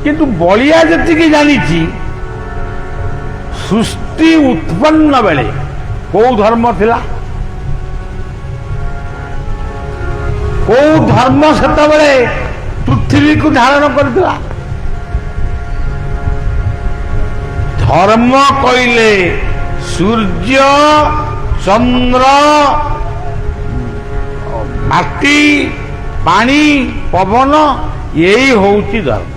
କିନ୍ତୁ ବଳିଆ ଯେତିକି ଜାଣିଛି ସୃଷ୍ଟି ଉତ୍ପନ୍ନ ବେଳେ କୋଉ ଧର୍ମ ଥିଲା, କୋଉ ଧର୍ମ ସେତେବେଳେ ପୃଥିବୀକୁ ଧାରଣ କରିଥିଲା? ଧର୍ମ କହିଲେ ସୂର୍ଯ୍ୟ, ଚନ୍ଦ୍ର, ମାଟି, ପାଣି, ପବନ, ଏଇ ହଉଛି ଧର୍ମ।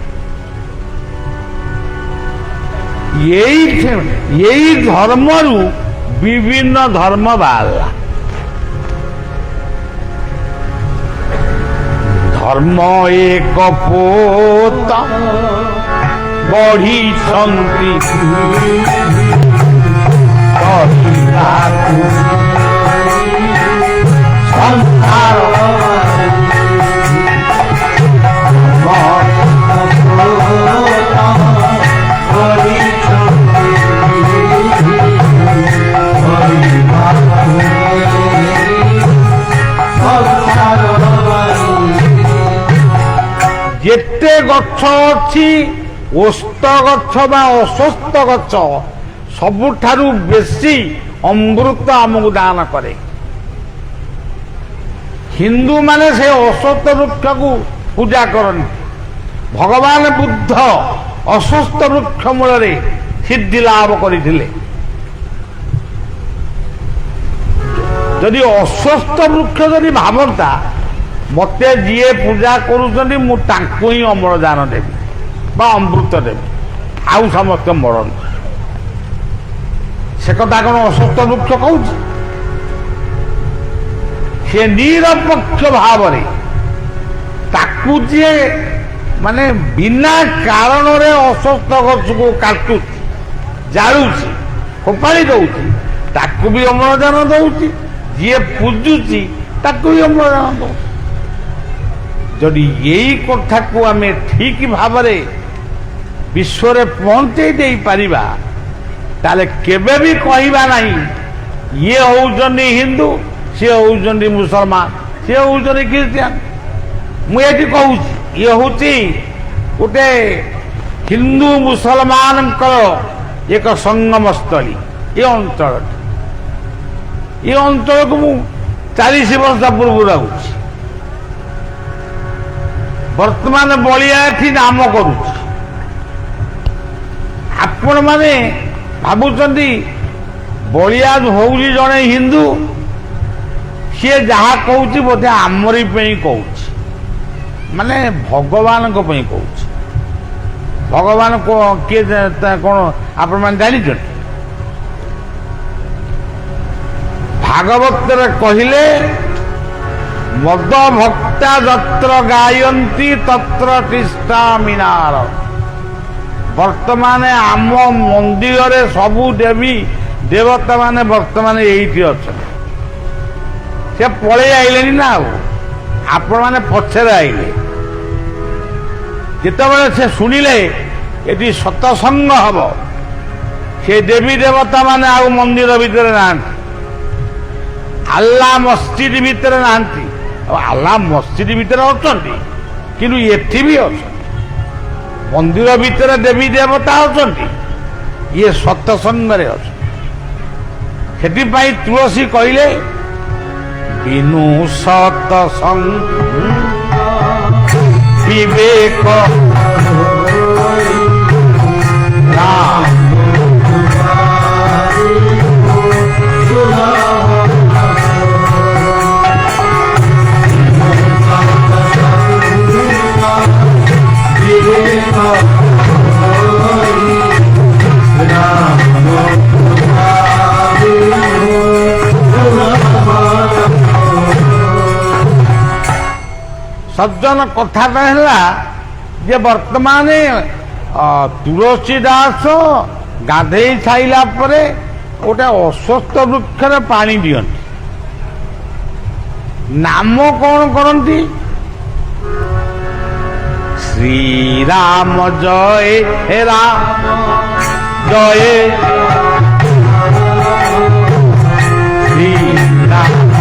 ଏଇ ଧର୍ମରୁ ବିଭିନ୍ନ ଧର୍ମ ବାହାରିଲା। ଧର୍ମ ଏକ ପୋତ ବଢିଛନ୍ତି ସଂସାର ଯେତେ ଗଛ ଅଛି ଓସ୍ତ ଗଛ ବା ଅଶ୍ୱସ୍ଥ ଗଛ ସବୁଠାରୁ ବେଶୀ ଅମୃତ ଆମକୁ ଦାନ କରେ। ହିନ୍ଦୁମାନେ ସେ ଅଶ୍ୱସ୍ଥ ବୃକ୍ଷକୁ ପୂଜା କରନ୍ତି। ଭଗବାନ ବୁଦ୍ଧ ଅଶ୍ୱସ୍ଥ ବୃକ୍ଷ ମୂଳରେ ସିଦ୍ଧି ଲାଭ କରିଥିଲେ। ଯଦି ଅଶ୍ୱସ୍ଥ ବୃକ୍ଷ ଯଦି ଭାବନ୍ତା ମତେ ଯିଏ ପୂଜା କରୁଛନ୍ତି ମୁଁ ତାଙ୍କୁ ହିଁ ଅମ୍ଳଜାନ ଦେବି ବା ଅମୃତ ଦେବି, ଆଉ ସମସ୍ତେ ମରନ୍ତି, ସେ କଥା କଣ ଅଶ୍ୱସ୍ଥ ବୃକ୍ଷ କହୁଛି? ସେ ନିରପେକ୍ଷ ଭାବରେ ତାକୁ ଯିଏ ମାନେ ବିନା କାରଣରେ ଅଶ୍ୱସ୍ଥ ଗଛକୁ କାଟୁଛି, ଜାଳୁଛି, ଫୋପାଡ଼ି ଦଉଛି, ତାକୁ ବି ଅମ୍ଳଜାନ ଦଉଛି, ଯିଏ ପୂଜୁଛି ତାକୁ ବି ଅମ୍ଳଜାନ ଦଉଛି। ଯଦି ଏଇ କଥାକୁ ଆମେ ଠିକ ଭାବରେ ବିଶ୍ୱରେ ପହଞ୍ଚେଇ ଦେଇପାରିବା ତାହେଲେ କେବେ ବି କହିବା ନାହିଁ ଇଏ ହଉଛନ୍ତି ହିନ୍ଦୁ, ସିଏ ହଉଛନ୍ତି ମୁସଲମାନ, ସିଏ ହଉଛନ୍ତି ଖ୍ରୀଷ୍ଟିଆନ। ମୁଁ ଏଠି କହୁଛି ଇଏ ହଉଛି ଗୋଟେ ହିନ୍ଦୁ ମୁସଲମାନଙ୍କର ଏକ ସଙ୍ଗମସ୍ଥଳୀ। ଏ ଅଞ୍ଚଳଟି, ଏ ଅଞ୍ଚଳକୁ ମୁଁ 40 ବର୍ଷ ପୂର୍ବରୁ ରହୁଛି। ବର୍ତ୍ତମାନ ବଳିଆ ଏଠି ନାମ କରୁଛି। ଆପଣମାନେ ଭାବୁଛନ୍ତି ବଳିଆ ହଉଛି ଜଣେ ହିନ୍ଦୁ, ସିଏ ଯାହା କହୁଛି ବୋଧେ ଆମରି ପାଇଁ କହୁଛି, ମାନେ ଭଗବାନଙ୍କ ପାଇଁ କହୁଛି। ଭଗବାନ କିଏ କଣ ଆପଣମାନେ ଜାଣିଛନ୍ତି? ଭାଗବତରେ କହିଲେ ମଦ ଭକ୍ତା ଯତ୍ର ଗାୟନ୍ତି ତତ୍ର ତିଷ୍ଠାମିନାର। ବର୍ତ୍ତମାନ ଆମ ମନ୍ଦିରରେ ସବୁ ଦେବୀ ଦେବତା ମାନେ ବର୍ତ୍ତମାନ ଏଇଠି ଅଛନ୍ତି। ସେ ପଳେଇ ଆଇଲେଣି ନା, ଆଉ ଆପଣମାନେ ପଛରେ ଆଇଲେ। ଯେତେବେଳେ ସେ ଶୁଣିଲେ ଏଠି ସତସଙ୍ଗ ହବ, ସେ ଦେବୀ ଦେବତା ମାନେ ଆଉ ମନ୍ଦିର ଭିତରେ ନାହାନ୍ତି, ଆଲ୍ଲାହ ମସଜିଦ ଭିତରେ ନାହାନ୍ତି। ଆଲ୍ଲାହ ମସଜିଦ ଭିତରେ ଅଛନ୍ତି କିନ୍ତୁ ଏଠି ବି ଅଛନ୍ତି, ମନ୍ଦିର ଭିତରେ ଦେବୀ ଦେବତା ଅଛନ୍ତି, ଇଏ ସତସଙ୍ଗରେ ଅଛନ୍ତି। ସେଥିପାଇଁ ତୁଳସୀ କହିଲେ ବିନୁ ସତ ବିବେକ ସଜ୍ଜନ କଥାଟା ହେଲା ଯେ ବର୍ତ୍ତମାନ ତୁଳସୀ ଦାସ ଗାଧେଇ ସାଇଲା ପରେ ଗୋଟେ ଅଶ୍ୱତ୍ଥ ବୃକ୍ଷରେ ପାଣି ଦିଅନ୍ତି। ନାମ କଣ କରନ୍ତି? ଶ୍ରୀରାମ ଜୟ ହେ ରାମ ଜୟ ଶ୍ରୀରାମ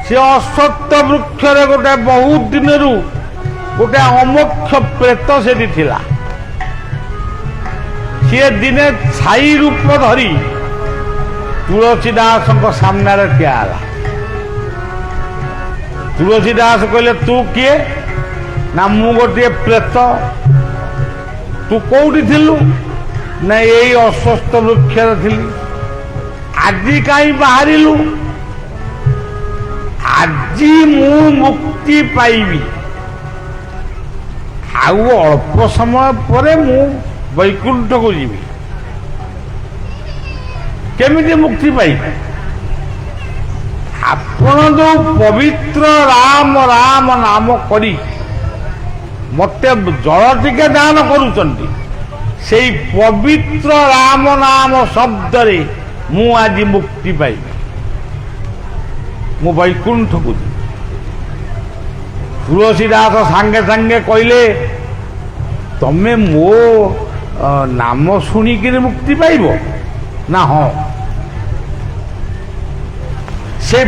ସେ ଅଶ୍ୱତ୍ଥ ବୃକ୍ଷରେ ଗୋଟେ ବହୁତ ଦିନରୁ ଗୋଟେ ଅମୋକ୍ଷ ପ୍ରେତ ସେଠି ଥିଲା। ସିଏ ଦିନେ ଛାଇ ରୂପ ଧରି ତୁଳସୀ ଦାସଙ୍କ ସାମ୍ନାରେ ଠିଆ ହେଲା। ତୁଳସୀ ଦାସ କହିଲେ ତୁ କିଏ? ନା ମୁଁ ଗୋଟିଏ ପ୍ରେତ। ତୁ କୋଉଠି ଥିଲୁ? ନା ଏଇ ଅଶ୍ୱତ୍ଥ ବୃକ୍ଷରେ ଥିଲି। ଆଜି କାହିଁ ବାହାରିଲୁ? ଆଜି ମୁଁ ମୁକ୍ତି ପାଇବି, ଆଉ ଅଳ୍ପ ସମୟ ପରେ ମୁଁ ବୈକୁଣ୍ଠକୁ ଯିବି। କେମିତି ମୁକ୍ତି ପାଇବି? ଆପଣ ଯୋଉ ପବିତ୍ର ରାମ ରାମ ନାମ କରି ମତେ ଜଳ ଟିକେ ଦାନ କରୁଛନ୍ତି, ସେଇ ପବିତ୍ର ରାମ ନାମ ଶବ୍ଦରେ ମୁଁ ଆଜି ମୁକ୍ତି ପାଇବି, ମୁଁ ବୈକୁଣ୍ଠକୁ ଯିବି। ତୁଳସୀ ଦାସ ସାଙ୍ଗେ ସାଙ୍ଗେ କହିଲେ ତମେ ମୋ ନାମ ଶୁଣିକିରି ମୁକ୍ତି ପାଇବ? ନା ହଁ। ସେ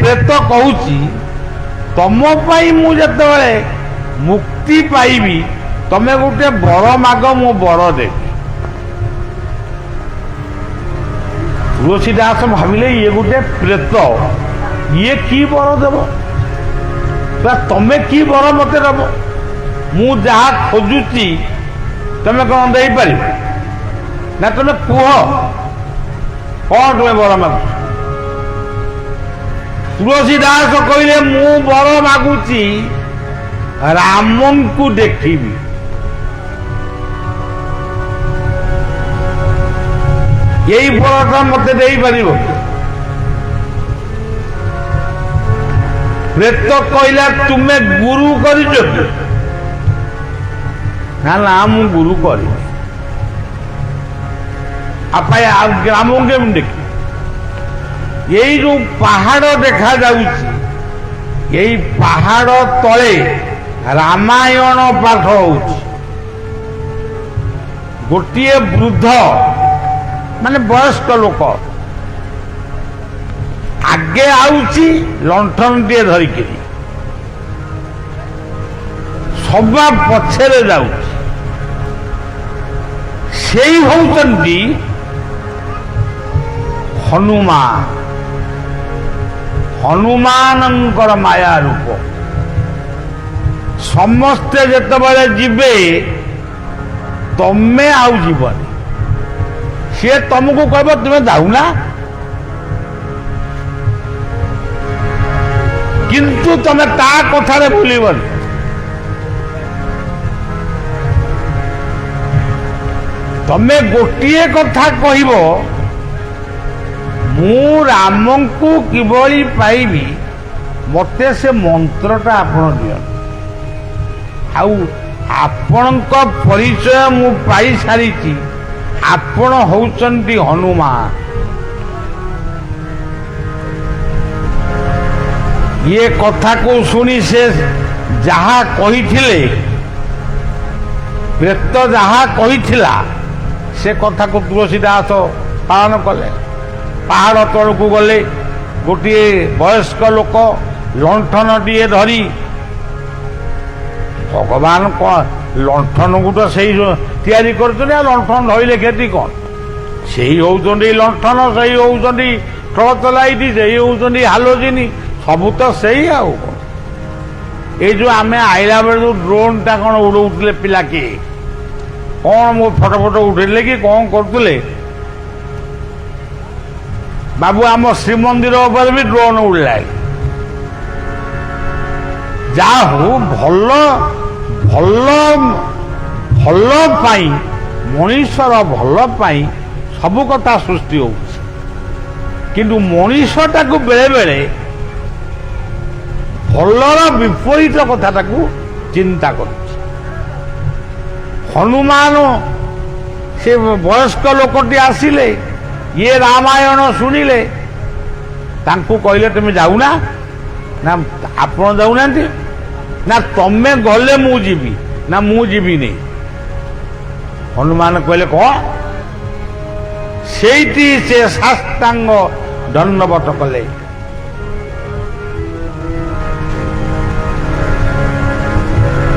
ପ୍ରେତ କହୁଛି ତମ ପାଇଁ ମୁଁ ଯେତେବେଳେ ମୁକ୍ତି ପାଇବି ତମେ ଗୋଟେ ବର ମାଗ, ମୁଁ ବର ଦେବି। ତୁଳସୀ ଦାସ ଭାବିଲେ ଇଏ ଗୋଟେ ପ୍ରେତ, ଇଏ କି ବର ଦେବ? ତମେ କି ବର ମତେ ଦେବ? ମୁଁ ଯାହା ଖୋଜୁଛି ତମେ କଣ ଦେଇପାରିବ? ନା ତମେ କୁହ କଣ ତମେ ବର ମାଗୁଛ? ତୁଳସୀ ଦାସ କହିଲେ ମୁଁ ବର ମାଗୁଛି ରାମଙ୍କୁ ଦେଖିବି। ଏଇ ବରଟା ମତେ ଦେଇପାରିବ? ପ୍ରେତ କହିଲା ତୁମେ ଗୁରୁ କରିଛ କି? ନା ନା ମୁଁ ଗୁରୁ କରିବି। ଗ୍ରାମ କେମିତି ଦେଖି? ଏଇ ଯୋଉ ପାହାଡ ଦେଖାଯାଉଛି, ଏଇ ପାହାଡ ତଳେ ରାମାୟଣ ପାଠ ହଉଛି। ଗୋଟିଏ ବୃଦ୍ଧ ମାନେ ବୟସ୍କ ଲୋକ ଆଗେ ଆଉଛି ଲଣ୍ଠନଟିଏ ଧରିକିରି, ସବା ପଛରେ ଯାଉଛି। ସେଇ ହଉଛନ୍ତି ହନୁମାନଙ୍କର ମାୟା ରୂପ। ସମସ୍ତେ ଯେତେବେଳେ ଯିବେ ତମେ ଆଉ ଯିବନି। ସିଏ ତମକୁ କହିବ ତୁମେ ଯାଉନା, କିନ୍ତୁ ତମେ ତା କଥାରେ ଭୁଲିବନି। ତମେ ଗୋଟିଏ କଥା କହିବ, ମୁଁ ରାମଙ୍କୁ କିଭଳି ପାଇବି, ମତେ ସେ ମନ୍ତ୍ରଟା ଆପଣ ଦିଅନ୍ତୁ। ଆଉ ଆପଣଙ୍କ ପରିଚୟ ମୁଁ ପାଇସାରିଛି, ଆପଣ ହଉଛନ୍ତି ହନୁମାନ। ଇଏ କଥାକୁ ଶୁଣି ସେ ଯାହା କହିଥିଲେ ପ୍ରେତ ଯାହା କହିଥିଲା ସେ କଥାକୁ ତୁଳସୀଦାସ ପାଳନ କଲେ। ପାହାଡ଼ ତଳକୁ ଗଲେ, ଗୋଟିଏ ବୟସ୍କ ଲୋକ ଲଣ୍ଠନଟିଏ ଧରି, ଭଗବାନ ଲଣ୍ଠନକୁ ତ ସେଇ ତିଆରି କରୁଛନ୍ତି, ଆଉ ଲଣ୍ଠନ ଧରିଲେ କ୍ଷତି କ'ଣ? ସେଇ ହଉଛନ୍ତି ଲଣ୍ଠନ, ସେଇ ହଉଛନ୍ତି ଟର୍ଚ୍ଚ ଲାଇଟ୍, ସେଇ ହଉଛନ୍ତି ହାଲୋଜିନ, ସବୁ ତ ସେଇ। ଆଉ କ'ଣ ଏଇ ଯୋଉ ଆମେ ଆଇଲା ବେଳେ ଯୋଉ ଡ୍ରୋନଟା କ'ଣ ଉଡଉଥିଲେ ପିଲା କିଏ, କ'ଣ ମୋ ଫଟୋ ଫଟୋ ଉଠେଇଲେ କି କ'ଣ କରୁଥିଲେ? ବାବୁ ଆମ ଶ୍ରୀମନ୍ଦିର ଉପରେ ବି ଡ୍ରୋନ୍ ଉଡ଼ିଲା। ଯାହା ହଉ ଭଲ ଭଲ ଭଲ ପାଇଁ, ମଣିଷର ଭଲ ପାଇଁ ସବୁ କଥା ସୃଷ୍ଟି ହଉଛି, କିନ୍ତୁ ମଣିଷଟାକୁ ବେଳେ ବେଳେ ଭଲର ବିପରୀତ କଥାଟାକୁ ଚିନ୍ତା କରୁଛି। ହନୁମାନ ସେ ବୟସ୍କ ଲୋକଟି ଆସିଲେ, ଇଏ ରାମାୟଣ ଶୁଣିଲେ, ତାଙ୍କୁ କହିଲେ ତମେ ଯାଉନା? ନା ଆପଣ ଯାଉନାହାନ୍ତି? ନା ତମେ ଗଲେ ମୁଁ ଯିବି। ନା ମୁଁ ଯିବିନି। ହନୁମାନ କହିଲେ କଣ? ସେଇଠି ସେ ସାଷ୍ଟାଙ୍ଗ ଦଣ୍ଡବତ କଲେ।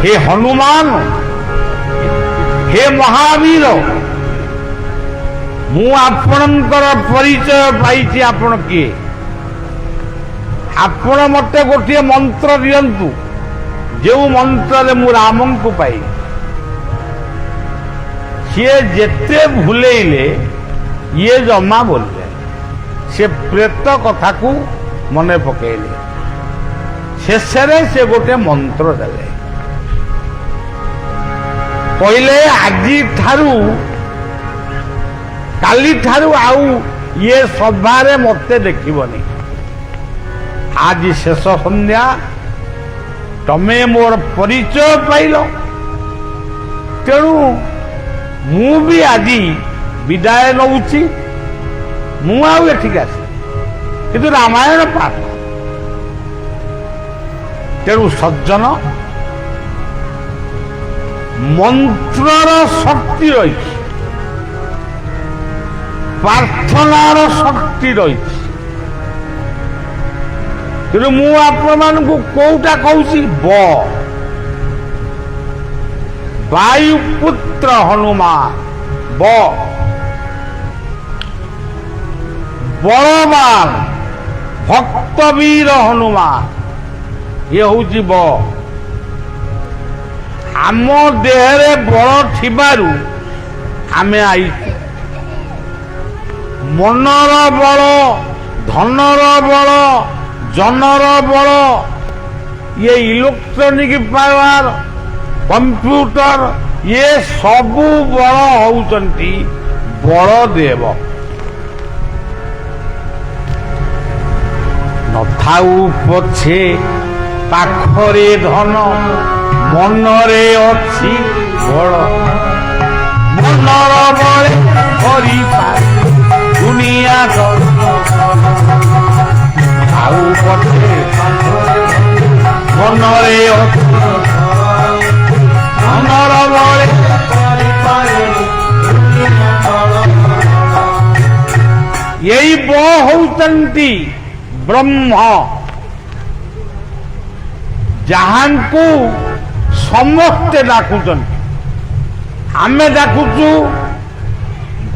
हे हनुमान, हे महावीर, मु आपणकर परिचय पाई। आपण किए? आपण मते गोटे मंत्र दियंतु, जो मंत्र मु रामन को पाई। सी जेते भूलेले ये जमा बोले, से प्रेत कथा को मने पकेले। शेषे से गोटे मंत्र देले, कहले आजी ठारू काली ठारू आउ ये सभारे मते देखिबनी। आज शेष संध्या तमे मोर परिचय पाइल, तेणु मु भी आज विदाय नौची। मु आउ एठिक आसी किंतु रामायण पाठ। तेणु सज्जन, मंत्रर शक्ति रही, प्रार्थनार शक्ति रही। तेणु मु आपण को कोटा कहूँ, वायुपुत्र हनुमान, बलवान भक्तवीर हनुमान, ये हूँ आम देहरे बल थिबारु आमे आई। मनर बल, धनर बल, जनर बल, ये इलेक्ट्रॉनिक पावर, कंप्यूटर, ये सबू बल होउचंती बलदेव। नथाऊ पछे पाखरे धन, मनरे अच्छी बल। मनर बले करि पारे दुनिया आउ पछे मनरे अच्छी, मनर बले करि पारे। यही बहुचंती ब्रह्म, जहां को समस्ते डाकुचन। आमे डाकुचु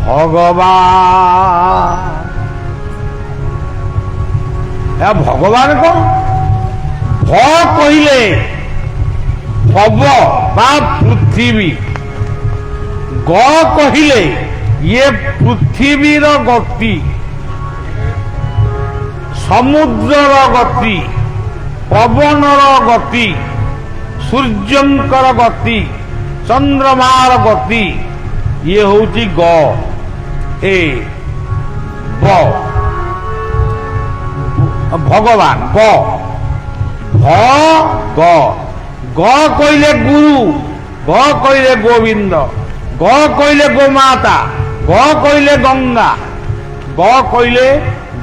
भगवान। या भगवान को भ कहले भव बा पृथ्वी, ग कहले ये पृथ्वीर गति, समुद्रर गति, पवनर गति, सूर्यंकर गति, चंद्रमार गति, ये होची ग। ए ब भगवान ग, भ ग, ग कहले गुरु, ग कहले गोविंद, ग कहले गोमाता, ग कहले गंगा, ग कहले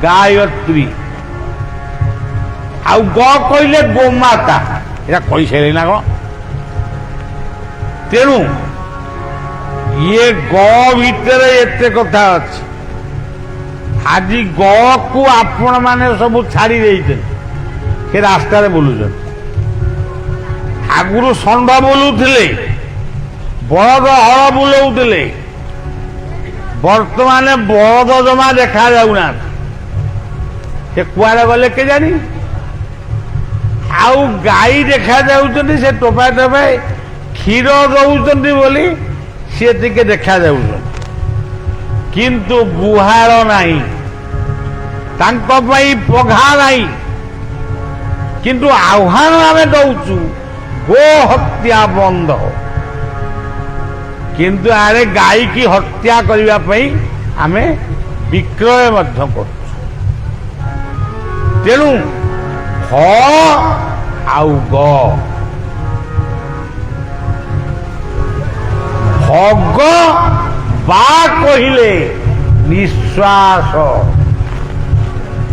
गायत्री, आउ ग कहले गोमाता। या कही सारे ना कौन? तेणु ଇଏ ଗ ଭିତରେ ଏତେ କଥା ଅଛି। ଆଜି ଗ କୁ ଆପଣ ମାନେ ସବୁ ଛାଡି ଦେଇଛନ୍ତି, ସେ ରାସ୍ତାରେ ବୁଲୁଛନ୍ତି। ଆଗରୁ ଷଣ୍ଢ ବୁଲୁଥିଲେ, ବଳଦ ହଳ ବୁଲଉଥିଲେ, ବର୍ତ୍ତମାନ ବଳଦ ଜମା ଦେଖା ଯାଉନାହାନ୍ତି। ସେ କୁଆଡେ ଗଲେ କେଜାଣି। ଆଉ ଗାଈ ଦେଖା ଯାଉଛନ୍ତି, ସେ ଟୋପାଏ ଟୋପାଏ କ୍ଷୀର ଦଉଛନ୍ତି ବୋଲି ସିଏ ଟିକେ ଦେଖା ଯାଉଛନ୍ତି, କିନ୍ତୁ ଗୁହାଳ ନାହିଁ, ତାଙ୍କ ପାଇଁ ପଘା ନାହିଁ। କିନ୍ତୁ ଆହ୍ୱାନ ଆମେ ଦଉଛୁ ଗୋ ହତ୍ୟା ବନ୍ଦ, କିନ୍ତୁ ଆରେ ଗାଈକି ହତ୍ୟା କରିବା ପାଇଁ ଆମେ ବିକ୍ରୟ ମଧ୍ୟ କରୁଛୁ। ତେଣୁ ହ ଆଉ ଗ, ଭଗ ବା କହିଲେ ନିଶ୍ୱାସ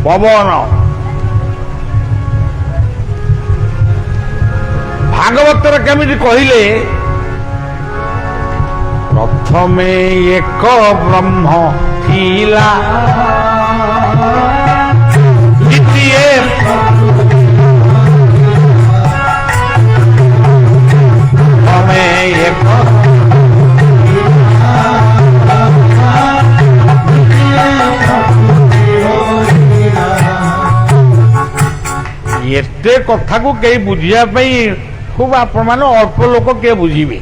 ପବନ। ଭାଗବତରେ କେମିତି କହିଲେ, ପ୍ରଥମେ ଏକ ବ୍ରହ୍ମ ଥିଲା, ଦ୍ୱିତୀୟ ପ୍ରଥମେ ଏକ ଏତେ କଥାକୁ କେହି ବୁଝିବା ପାଇଁ খুব ଆପଣମାନେ ଅଳ୍ପ ଲୋକ କିଏ ବୁଝିବେ।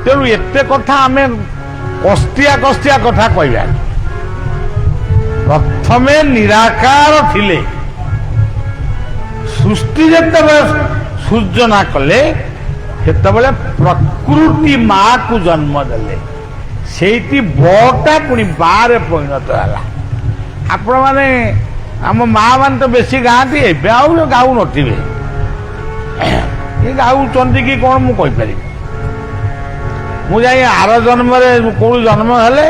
ତେଣୁ ଏତେ କଥା ଆମେ କଷ୍ଟିଆ କଷ୍ଟିଆ କଥା କହିବା। ପ୍ରଥମେ ନିରାକାର ଥିଲେ, ସୃଷ୍ଟି ଯେତେବେଳେ ସୂର୍ଜନା କଲେ ସେତେବେଳେ ପ୍ରକୃତି ମାକୁ ଜନ୍ମ ଦେଲେ, ସେଇଠି ବଟା ପୁଣି ବାରେ ପରିଣତ ହେଲା। ଆପଣମାନେ ଆମ ମା ମାନେ ତ ବେଶୀ ଗାଆନ୍ତି, ଏବେ ଆଉ ଗାଉନଥିବେ, ଗାଉଛନ୍ତି କି କଣ ମୁଁ କହିପାରିବି। ମୁଁ ଯାଇ ଆର ଜନ୍ମରେ କୋଉ ଜନ୍ମ ହେଲେ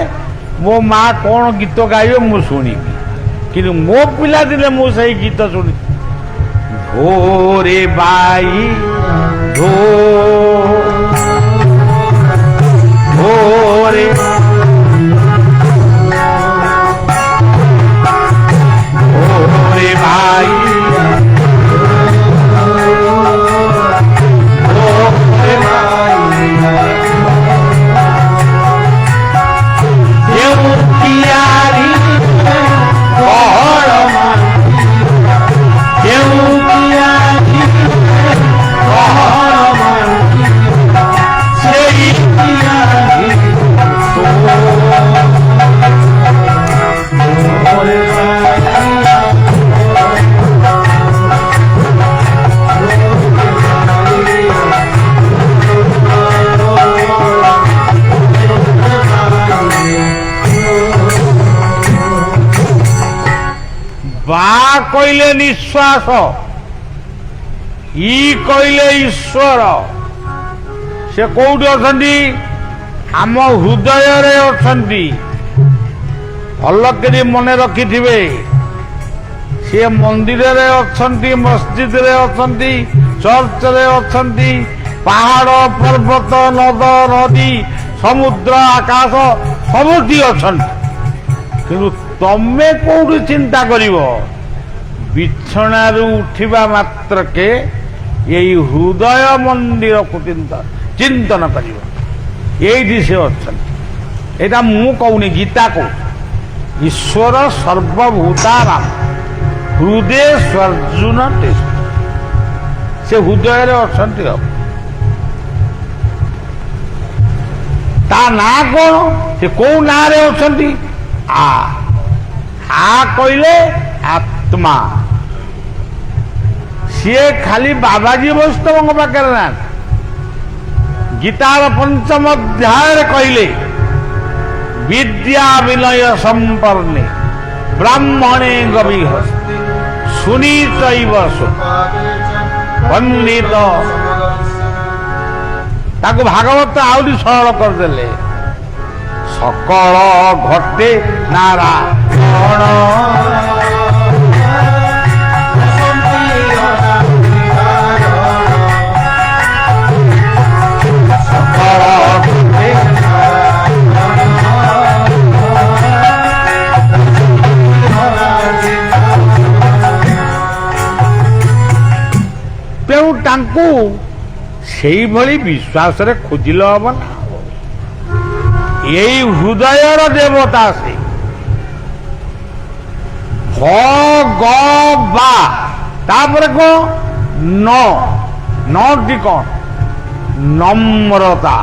ମୋ ମା କଣ ଗୀତ ଗାଇବେ ମୁଁ ଶୁଣିବି, କିନ୍ତୁ ମୋ ପିଲାଦିନେ ମୁଁ ସେଇ ଗୀତ ଶୁଣି ଢୋରେ ବାଇ ଢୋରେ ढोरे भाई ढोरे भाई क्यों कियारी कहड़ क्यों कियारी कहड़ सेई कियारी ढोरे ବା କହିଲେ ନିଶ୍ୱାସ, ଇ କହିଲେ ଈଶ୍ୱର। ସେ କୋଉଠି ଅଛନ୍ତି? ଆମ ହୃଦୟରେ ଅଛନ୍ତି। ଭଲ କରି ମନେ ରଖିଥିବେ, ସେ ମନ୍ଦିରରେ ଅଛନ୍ତି, ମସଜିଦରେ ଅଛନ୍ତି, ଚର୍ଚ୍ଚରେ ଅଛନ୍ତି, ପାହାଡ଼ ପର୍ବତ ନଦ ନଦୀ ସମୁଦ୍ର ଆକାଶ ସବୁଠି ଅଛନ୍ତି। କିନ୍ତୁ ତମେ କୋଉଠି ଚିନ୍ତା କରିବ? ବିଛଣାରୁ ଉଠିବା ମାତ୍ରକେ ଏଇ ହୃଦୟ ମନ୍ଦିରକୁ ଚିନ୍ତନ କରିବ, ଏଇଠି ସେ ଅଛନ୍ତି। ଏଇଟା ମୁଁ କହୁନି, ଗୀତା କହୁଛି। ଈଶ୍ୱର ସର୍ବଭୂତାନାଂ ହୃଦୟ ସ୍ୱର୍ଜୁନ ତିଷ୍ଠ। ସେ ହୃଦୟରେ ଅଛନ୍ତି। ତା ନାଁ କଣ? ସେ କୋଉ ନାଁରେ ଅଛନ୍ତି? ଆ କହିଲେ ଆତ୍ମା। ସିଏ ଖାଲି ବାବାଜୀ ବୈଷ୍ଣବଙ୍କ ପାଖରେ ନାହାନ୍ତି। ଗୀତାର ପଞ୍ଚମ ଅଧ୍ୟାୟରେ କହିଲେ ବିଦ୍ୟା ବିନୟ ସମ୍ପନ୍ନେ ବ୍ରାହ୍ମଣେ ଗବିହସ୍ତେ ସୁନୀଚୈବ ପଣ୍ଡିତ। ତାକୁ ଭାଗବତ ଆହୁରି ସରଳ କରିଦେଲେ, ସକଳ ଘଟେ ନାରାୟଣ ସକଳ ଘଟେ ତାକୁ ସେଇଭଳି ବିଶ୍ୱାସରେ ଖୋଜିଲେ ହବ ନା। ଏଇ ହୃଦୟର ଦେବତା ସେ ଭଗବା। ତାପରେ କଣ ନଟି କଣ ନମ୍ରତା।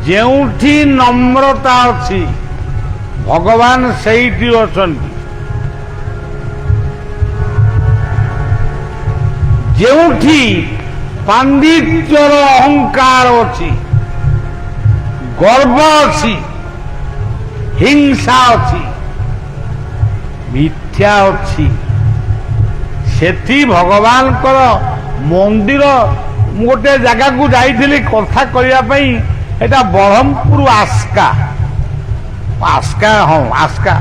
ଯେଉଁଠି ନମ୍ରତା ଅଛି ଭଗବାନ ସେଇଠି ଅଛନ୍ତି। ଯେଉଁଠି ପାଣ୍ଡିତ୍ୟର ଅହଙ୍କାର ଅଛି, ଗର୍ବ ଅଛି, ହିଂସା ଅଛି, ମିଥ୍ୟା ଅଛି, ସେଠି ଭଗବାନଙ୍କର ମନ୍ଦିର। ମୁଁ ଗୋଟେ ଜାଗାକୁ ଯାଇଥିଲି କଥା କହିବା ପାଇଁ, ଏଟା ବ୍ରହ୍ମପୁର ଆସ୍କା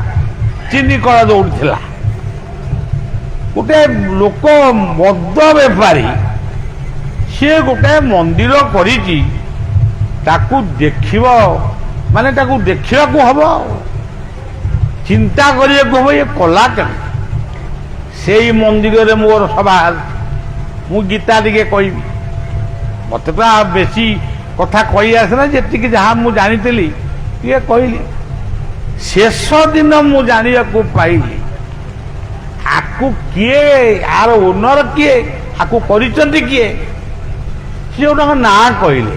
ଚିନି କଳ ଦୌଡ଼ିଥିଲା। ଗୋଟେ ଲୋକ ମଦ ବେପାରୀ ସିଏ ଗୋଟେ ମନ୍ଦିର କରିଛି, ତାକୁ ଦେଖିବ ମାନେ ତାକୁ ଦେଖିବାକୁ ହବ, ଚିନ୍ତା କରିବାକୁ ହବ ଇଏ କଲା କେମିତି। ସେଇ ମନ୍ଦିରରେ ମୋର ସଭା, ମୁଁ ଗୀତା ଟିକେ କହିବି। ମତେ ତ ବେଶୀ କଥା କହି ଆସେନା, ଯେତିକି ଯାହା ମୁଁ ଜାଣିଥିଲି ଟିକେ କହିଲି। ଶେଷ ଦିନ ମୁଁ ଜାଣିବାକୁ ପାଇଲି ଆକୁ କିଏ, ଆର ଓନର କିଏ, ଆକୁ କରିଛନ୍ତି କିଏ। ସିଏ ଗୋଟେ ନାଁ କହିଲେ।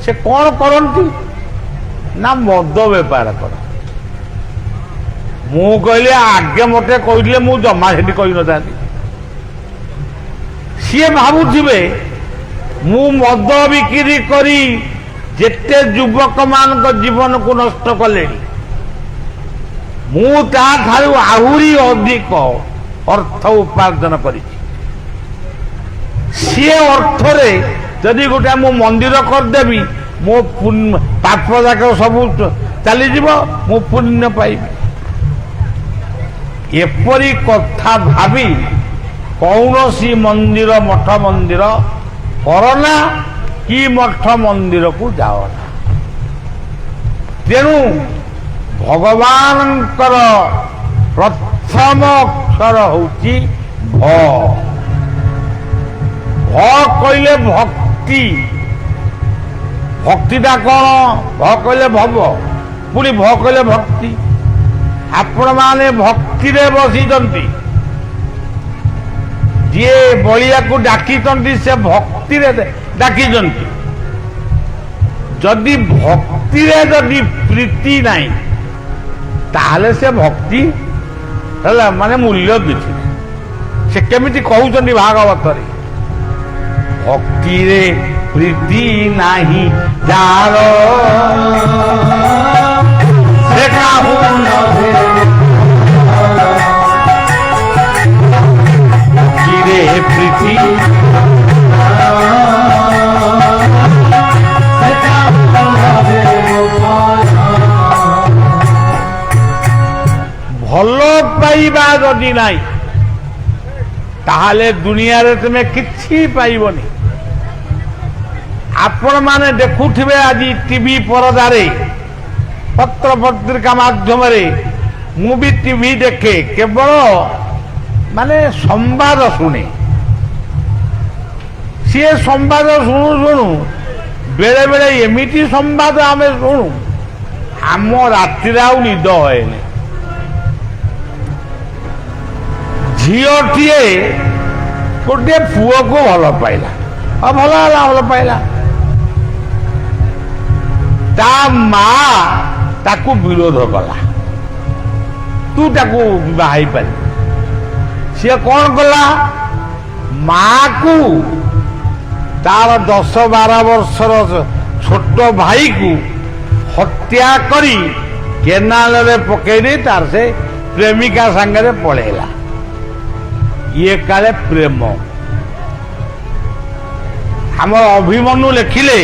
ସେ କଣ କରନ୍ତି ନା ମଦ ବେପାର କର। ମୁଁ କହିଲି ଆଗେ ମତେ କହିଥିଲେ ମୁଁ ଜମା ସେଠି କହିନଥାନ୍ତି। ସିଏ ଭାବୁଥିବେ ମୁଁ ମଦ ବିକ୍ରି କରି ଯେତେ ଯୁବକ ମାନଙ୍କ ଜୀବନକୁ ନଷ୍ଟ କଲେଣି, ମୁଁ ତାଠାରୁ ଆହୁରି ଅଧିକ ଅର୍ଥ ଉପାର୍ଜନ କରିଛି। ସିଏ ଅର୍ଥରେ ଯଦି ଗୋଟେ ମୁଁ ମନ୍ଦିର କରିଦେବି, ମୋ ପାପ ଯାକ ସବୁ ଚାଲିଯିବ, ମୁଁ ପୁଣ୍ୟ ପାଇବି। ଏପରି କଥା ଭାବି କୌଣସି ମନ୍ଦିର, ମଠ ମନ୍ଦିର କରନା କି ମଠ ମନ୍ଦିରକୁ ଯାଅନା। ତେଣୁ ଭଗବାନଙ୍କର ପ୍ରଥମ ଅକ୍ଷର ହଉଛି ଭ। ଭ କହିଲେ ଭକ୍ତି। ଭକ୍ତିଟା କଣ? ଭ କହିଲେ ଭବ, ପୁଣି ଭ କହିଲେ ଭକ୍ତି। ଆପଣମାନେ ଭକ୍ତିରେ ବସିଛନ୍ତି, ଯିଏ ବଳିଆକୁ ଡାକିଛନ୍ତି ସେ ଭକ୍ତିରେ ଡାକିଛନ୍ତି। ଯଦି ଭକ୍ତିରେ ଯଦି ପ୍ରୀତି ନାହିଁ, ତାହେଲେ ସେ ଭକ୍ତି ହେଲା ମାନେ ମୂଲ୍ୟ କିଛି ନାହିଁ। ସେ କେମିତି କହୁଛନ୍ତି ଭାଗବତରେ, ଭକ୍ତିରେ ପ୍ରୀତି ନାହିଁ ଯାର ସେ କାହୁ ଭକ୍ତିରେ ପ୍ରୀତି ଭଲ ପାଇବା ଯଦି ନାହିଁ, ତାହେଲେ ଦୁନିଆରେ ତୁମେ କିଛି ପାଇବନି। ଆପଣମାନେ ଦେଖୁଥିବେ ଆଜି ଟିଭି ପରଦାରେ, ପତ୍ର ପତ୍ରିକା ମାଧ୍ୟମରେ, ମୁଁ ବି ଟିଭି ଦେଖେ, କେବଳ ମାନେ ସମ୍ବାଦ ଶୁଣେ। ସିଏ ସମ୍ବାଦ ଶୁଣୁ ଶୁଣୁ ବେଳେ ବେଳେ ଏମିତି ସମ୍ବାଦ ଆମେ ଶୁଣୁ, ଆମ ରାତିରେ ଆଉ ନିଦ ହଏନି। ଝିଅଟିଏ ଗୋଟିଏ ପୁଅକୁ ଭଲ ପାଇଲା, ଭଲ ହେଲା, ଭଲ ପାଇଲା। ତା ମା ତାକୁ ବିରୋଧ କଲା, ତୁ ତାକୁ ବିବାହ ହେଇପାରିବୁ। ସିଏ କଣ କଲା, ମାକୁ ତାର 10-12 ବର୍ଷର ଛୋଟ ଭାଇକୁ ହତ୍ୟା କରି କେନାଲରେ ପକେଇ ଦେଇ ତାର ସେ ପ୍ରେମିକା ସାଙ୍ଗରେ ପଳେଇଲା। ଇଏ କାଳେ ପ୍ରେମ। ଆମର ଅଭିମନ୍ୟୁ ଲେଖିଲେ,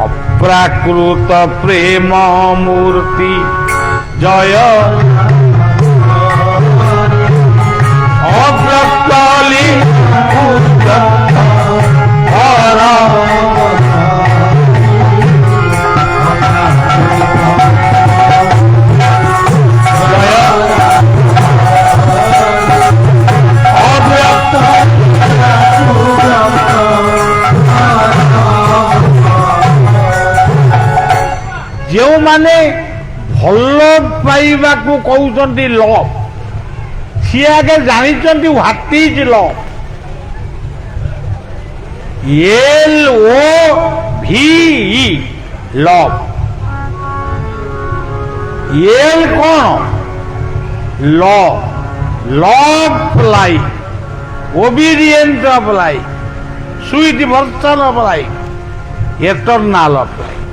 ଅପ୍ରାକୃତ ପ୍ରେମ ମୂର୍ତ୍ତି ଜୟ ଅବ୍ରତଲି ଯେଉଁମାନେ ଭଲ ପାଇବାକୁ କହୁଛନ୍ତି ଲଭ୍, ସିଏ ଆଗେ ଜାଣିଛନ୍ତି what is love. LOVE love. L କଣ? Love, love life, obedient of life, sweet version of life, eternal of life.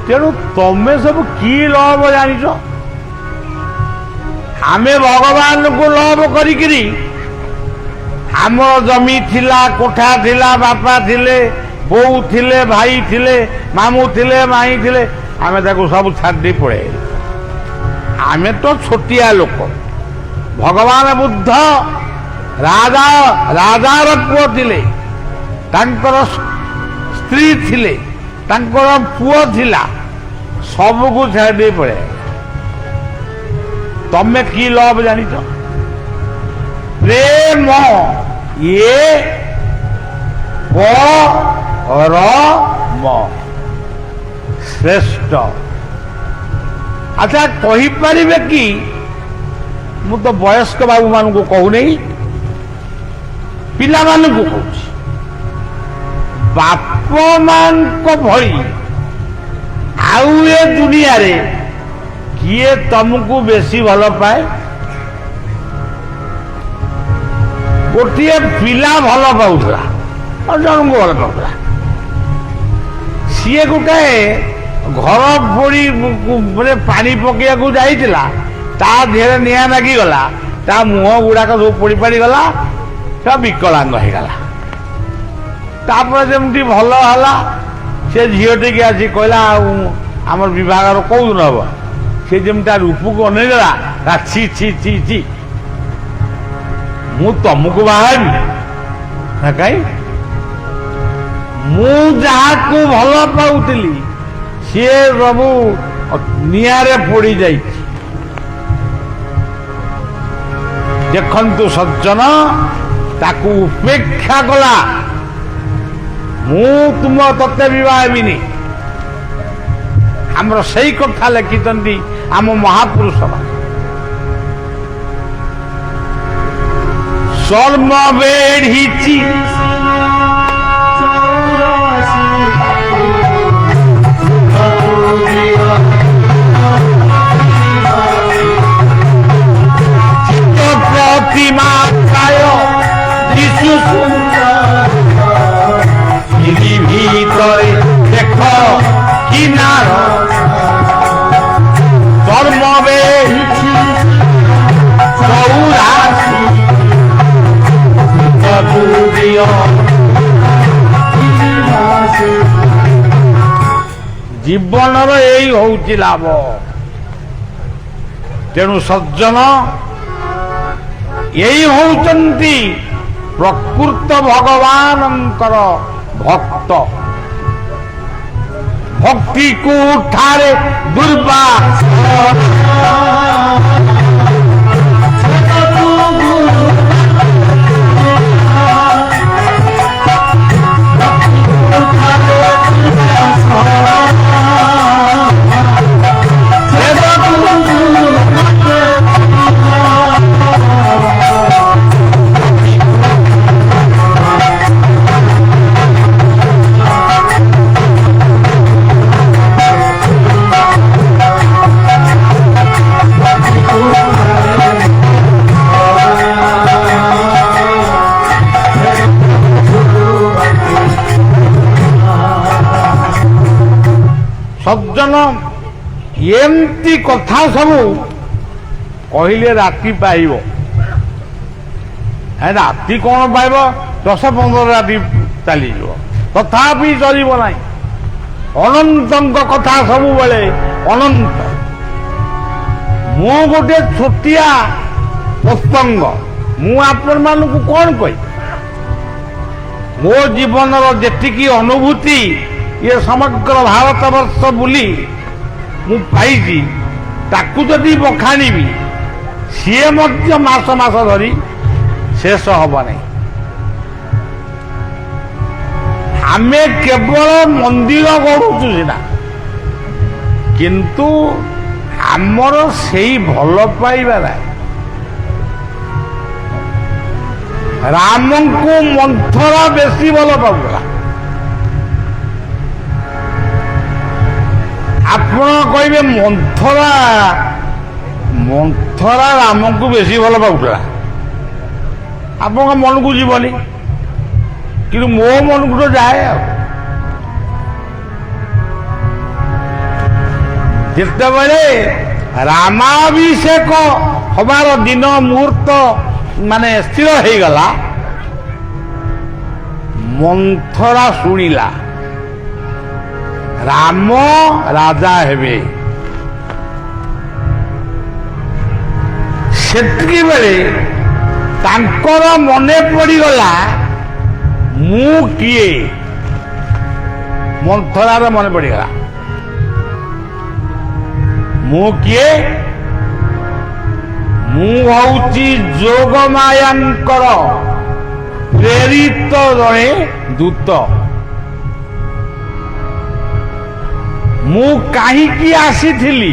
ତେଣୁ ତମେ ସବୁ କି ଲଭ୍ ଜାଣିଛ? ଆମେ ଭଗବାନଙ୍କୁ ଲଭ୍ କରିକିରି ଆମର ଜମି ଥିଲା, କୋଠା ଥିଲା, ବାପା ଥିଲେ, ବୋଉ ଥିଲେ, ଭାଇ ଥିଲେ, ମାମୁଁ ଥିଲେ, ମାଇଁ ଥିଲେ, ଆମେ ତାକୁ ସବୁ ଛାଡ଼ି ପଳେଇ। ଆମେ ତ ଛୋଟିଆ ଲୋକ। ଭଗବାନ ବୁଦ୍ଧ ରାଜାର ପୁଅ ଥିଲେ, ତାଙ୍କର ସ୍ତ୍ରୀ ଥିଲେ, ତାଙ୍କର ପୁଅ ଥିଲା, ସବୁକୁ ଛାଡ଼ି ପଳେଇ। ତମେ କି ଲଭ୍ ଜାଣିଛ? ପ୍ରେମ, ଏ ପରମ ଶ୍ରେଷ୍ଠ। ଆଚ୍ଛା କହିପାରିବେ କି? ମୁଁ ତ ବୟସ୍କ ବାବୁ ମାନଙ୍କୁ କହୁନି, ପିଲାମାନଙ୍କୁ କହୁଛି, ବାପ ମାଙ୍କ ଭଳି ଆଉ ଏ ଦୁନିଆରେ କିଏ ତମକୁ ବେଶୀ ଭଲ ପାଏ? ଗୋଟିଏ ପିଲା ଭଲ ପାଉଥିଲା ଆଉ ଜଣଙ୍କୁ ଭଲ ପାଉଥିଲା। ସିଏ ଗୋଟାଏ ଘର ପୋଡ଼ି ପାଣି ପକେଇବାକୁ ଯାଇଥିଲା, ତା ଦେହରେ ନିଆଁ ଲାଗିଗଲା, ତା ମୁହଁ ଗୁଡାକ ସବୁ ପୋଡ଼ି ପାଡ଼ିଗଲା, ସେ ବିକଳାଙ୍ଗ ହେଇଗଲା। ତାପରେ ଯେମିତି ଭଲ ହେଲା, ସେ ଝିଅଟିକି ଆସି କହିଲା, ଆଉ ଆମର ବିଭାଘର କୋଉଦିନ ହବ? ସେ ଯେମିତି ତା ରୂପକୁ ଅନେଇଦେଲା, ଛି ଛି ଛି ଛି, ମୁଁ ତମକୁ ବାହାହେବି ନା କାହିଁ? ମୁଁ ଯାହାକୁ ଭଲ ପାଉଥିଲି ସିଏ ସବୁ ନିଆଁରେ ପୋଡ଼ି ଯାଇଛି। ଦେଖନ୍ତୁ ସଜ୍ଜନ, ତାକୁ ଉପେକ୍ଷା କଲା, ମୁଁ ତତେ ବିବାହ ହେବିନି। ଆମର ସେଇ କଥା ଲେଖିଛନ୍ତି ଆମ ମହାପୁରୁଷ। ସର୍ମ ବେଢ଼ିଛି ପ୍ରତିମା ପ୍ରାୟ ଦିଶୁ ଭିତରେ ଦେଖ କିନାର ସର୍ମ ବେଢ଼ିଛି ଚଉରାଶି ଜୀବନର ଏଇ ହଉଛି ଲାଭ। ତେଣୁ ସଜ୍ଜନ, ଏଇ ହଉଛନ୍ତି ପ୍ରକୃତ ଭଗବାନଙ୍କର ଭକ୍ତ। ଭକ୍ତିକୁ ଠାରେ ଦୁର୍ବା ସଜ୍ଜନ, ଏମିତି କଥା ସବୁ କହିଲେ ରାତି ପାଇବ। ରାତି କଣ ପାଇବ? 10-15 ରାତି ଚାଲିଯିବ, ତଥାପି ଚଳିବ ନାହିଁ। ଅନନ୍ତଙ୍କ କଥା ସବୁବେଳେ ଅନନ୍ତ। ମୁଁ ଗୋଟେ ଛୋଟିଆ ପତଙ୍ଗ, ମୁଁ ଆପଣମାନଙ୍କୁ କଣ କହିବି? ମୋ ଜୀବନର ଯେତିକି ଅନୁଭୂତି ये समग्र भारत वर्ष बुली मु पाई, ताकू जदि बखाणी सी मास मास धरी शेष हम नहीं। आमे केवल मंदिर गढ़ुचु सीना, କିନ୍ତୁ ଆମର ସେଇ ଭଲ ପାଇବା ନାହିଁ। ରାମଙ୍କୁ ମନ୍ଥରା ବେଶୀ ଭଲ ପାଉଥିଲା। ଆପଣ କହିବେ ମନ୍ଥରା ରାମଙ୍କୁ ବେଶୀ ଭଲ ପାଉଥିଲା, ଆପଣଙ୍କ ମନକୁ ଯିବନି, କିନ୍ତୁ ମୋ ମନକୁ ତ ଯାଏ। ଆଉ ଯେତେବେଳେ ରାମାଭିଷେକ ହବାର ଦିନ ମୁହୂର୍ତ୍ତ ମାନେ ସ୍ଥିର ହେଇଗଲା, ମନ୍ଥରା ଶୁଣିଲା ରାମ ରାଜା ହେବେ। ସେତିକି ବେଳେ ତାଙ୍କର ମନେ ପଡ଼ିଗଲା ମୁଁ କିଏ। ମନ୍ଥରାର ମନେ ପଡ଼ିଗଲା ମୁଁ କିଏ। ମୁଁ ହଉଛି ଯୋଗମାୟାଙ୍କର ପ୍ରେରିତ ଜଣେ ଦୂତ। ମୁଁ କାହିଁକି ଆସିଥିଲି?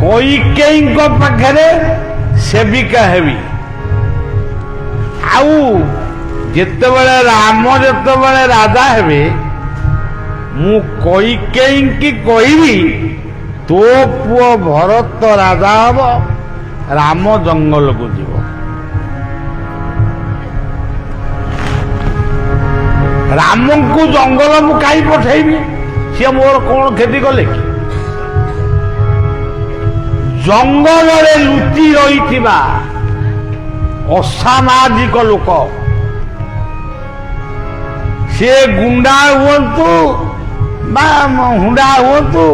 କୈକେୟୀଙ୍କ ପାଖରେ ସେବିକା ହେବି। ଆଉ ଯେତେବେଳେ ରାମ ଯେତେବେଳେ ରାଜା ହେବେ, ମୁଁ କୈକେୟୀଙ୍କି କହିବି ତୋ ପୁଅ ଭରତ ରାଜା ହବ, ରାମ ଜଙ୍ଗଲକୁ ଯିବ। ରାମଙ୍କୁ ଜଙ୍ଗଲ ମୁଁ କାହିଁ ପଠେଇବି? ସିଏ ମୋର କଣ କ୍ଷତି କଲେ କି? ଜଙ୍ଗଲରେ ଲୁଚି ରହିଥିବା ଅସାମାଜିକ ଲୋକ, ସେ ଗୁଣ୍ଡା ହୁଅନ୍ତୁ ବା ହୁଣ୍ଡା ହୁଅନ୍ତୁ,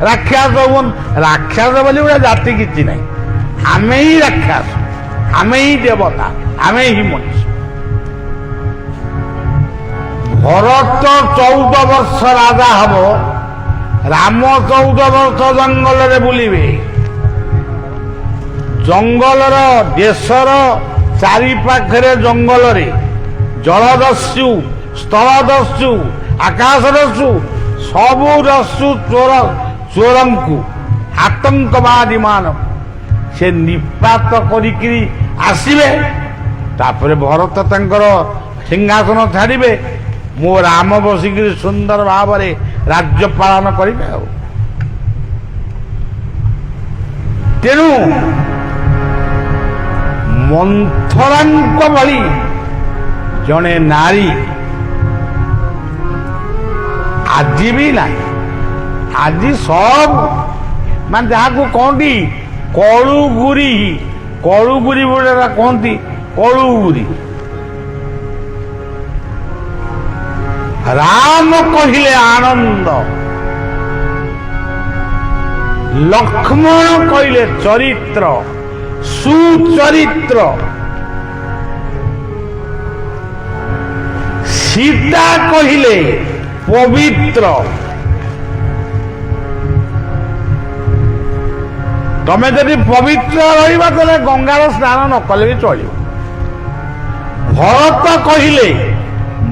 ରାକ୍ଷସ ହୁଅନ୍ତୁ, ରାକ୍ଷସ ବୋଲି ଗୋଟେ ଜାତି କିଛି ନାହିଁ। ଆମେ ହିଁ ରାକ୍ଷସ, ଆମେ ହିଁ ଦେବତା, ଆମେ ହିଁ ମଣିଷ। ଭରତ 14 ବର୍ଷ ରାଜା ହବ, ରାମ 14 ବର୍ଷ ଜଙ୍ଗଲରେ ବୁଲିବେ। ଜଙ୍ଗଲର ଦେଶର ଚାରି ପାଖରେ ଜଙ୍ଗଲରେ ଜଳଦସ୍ୟୁ, ସ୍ଥଳଦସ୍ୟୁ, ଆକାଶଦସ୍ୟୁ, ସବୁ ଦସ୍ୟୁ ଚୋରଙ୍କୁ, ଆତଙ୍କବାଦୀ ମାନଙ୍କୁ ସେ ନିପାତ କରିକିରି ଆସିବେ। ତାପରେ ଭରତ ତାଙ୍କର ସିଂହାସନ ଛାଡ଼ିବେ, ମୋ ରାମ ବସିକିରି ସୁନ୍ଦର ଭାବରେ ରାଜ୍ୟ ପାଳନ କରିବେ। ଆଉ ତେଣୁ ମନ୍ଥରାଙ୍କ ଭଳି ଜଣେ ନାରୀ ଆଜି ବି ନାହିଁ। ଆଜି ସବୁ ମାନେ ଯାହାକୁ କହନ୍ତି କଳୁଗୁରି, କଳୁଗୁରି ବୋଲେ କହନ୍ତି କଳୁଗୁରି। ରାମ କହିଲେ ଆନନ୍ଦ, ଲକ୍ଷ୍ମଣ କହିଲେ ଚରିତ୍ର, ସୁଚରିତ୍ର, ସୀତା କହିଲେ ପବିତ୍ର। ତମେ ଯଦି ପବିତ୍ର ରହିବ ତାହେଲେ ଗଙ୍ଗାର ସ୍ନାନ ନ କଲେ ବି ଚଳିବ। ଭରତ କହିଲେ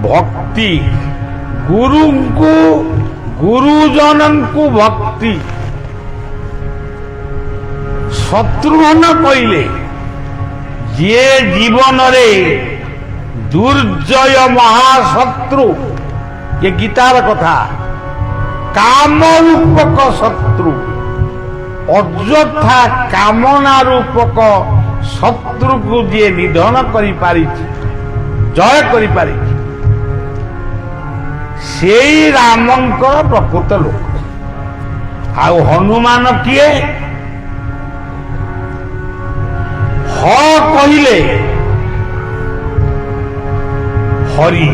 ଭକ୍ତି, ଗୁରୁଙ୍କୁ ଗୁରୁଜନଙ୍କୁ ଭକ୍ତି। ଶତ୍ରୁଘ୍ନ କହିଲେ ଯିଏ ଜୀବନରେ ଦୁର୍ଜୟ ମହାଶତ୍ରୁ, ଏ ଗୀତାର କଥା, କାମ ରୂପକ ଶତ୍ରୁ, ଅଯଥା କାମନା ରୂପକ ଶତ୍ରୁକୁ ଯିଏ ନିଧନ କରିପାରିଛି, ଜୟ କରିପାରିଛି, ସେଇ ରାମଙ୍କର ପ୍ରକୃତ ଲୋକ। ଆଉ ହନୁମାନ କିଏ? ହ କହିଲେ ହରି,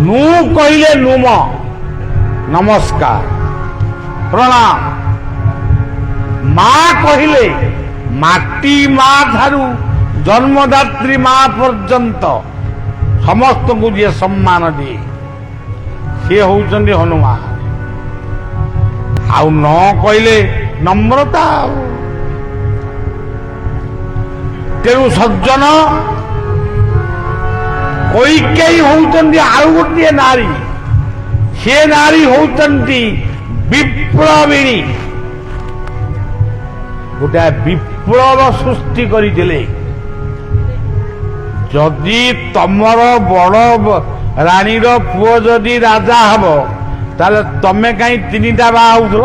ନୁ କହିଲେ ନୁମ, ନମସ୍କାର, ପ୍ରଣାମ। ମା କହିଲେ ମାଟି ମା ଠାରୁ ଜନ୍ମଦାତ୍ରୀ ମା ପର୍ଯ୍ୟନ୍ତ ସମସ୍ତଙ୍କୁ ଯିଏ ସମ୍ମାନ ଦିଏ, ସିଏ ହଉଛନ୍ତି ହନୁମାନ। ଆଉ ନ କହିଲେ ନମ୍ରତା। ତେଣୁ ସଜ୍ଜନ, କୈକେୟୀ ହଉଛନ୍ତି ଆଉ ଗୋଟିଏ ନାରୀ, ସେ ନାରୀ ହଉଛନ୍ତି ବିପ୍ଳବିଣୀ। ଗୋଟେ ବିପ୍ଳବ ସୃଷ୍ଟି କରିଥିଲେ। ଯଦି ତମର ବଡ ରାଣୀର ପୁଅ ଯଦି ରାଜା ହବ ତାହେଲେ ତମେ କାହିଁ ତିନିଟା ବାହା ହଉଥିଲ?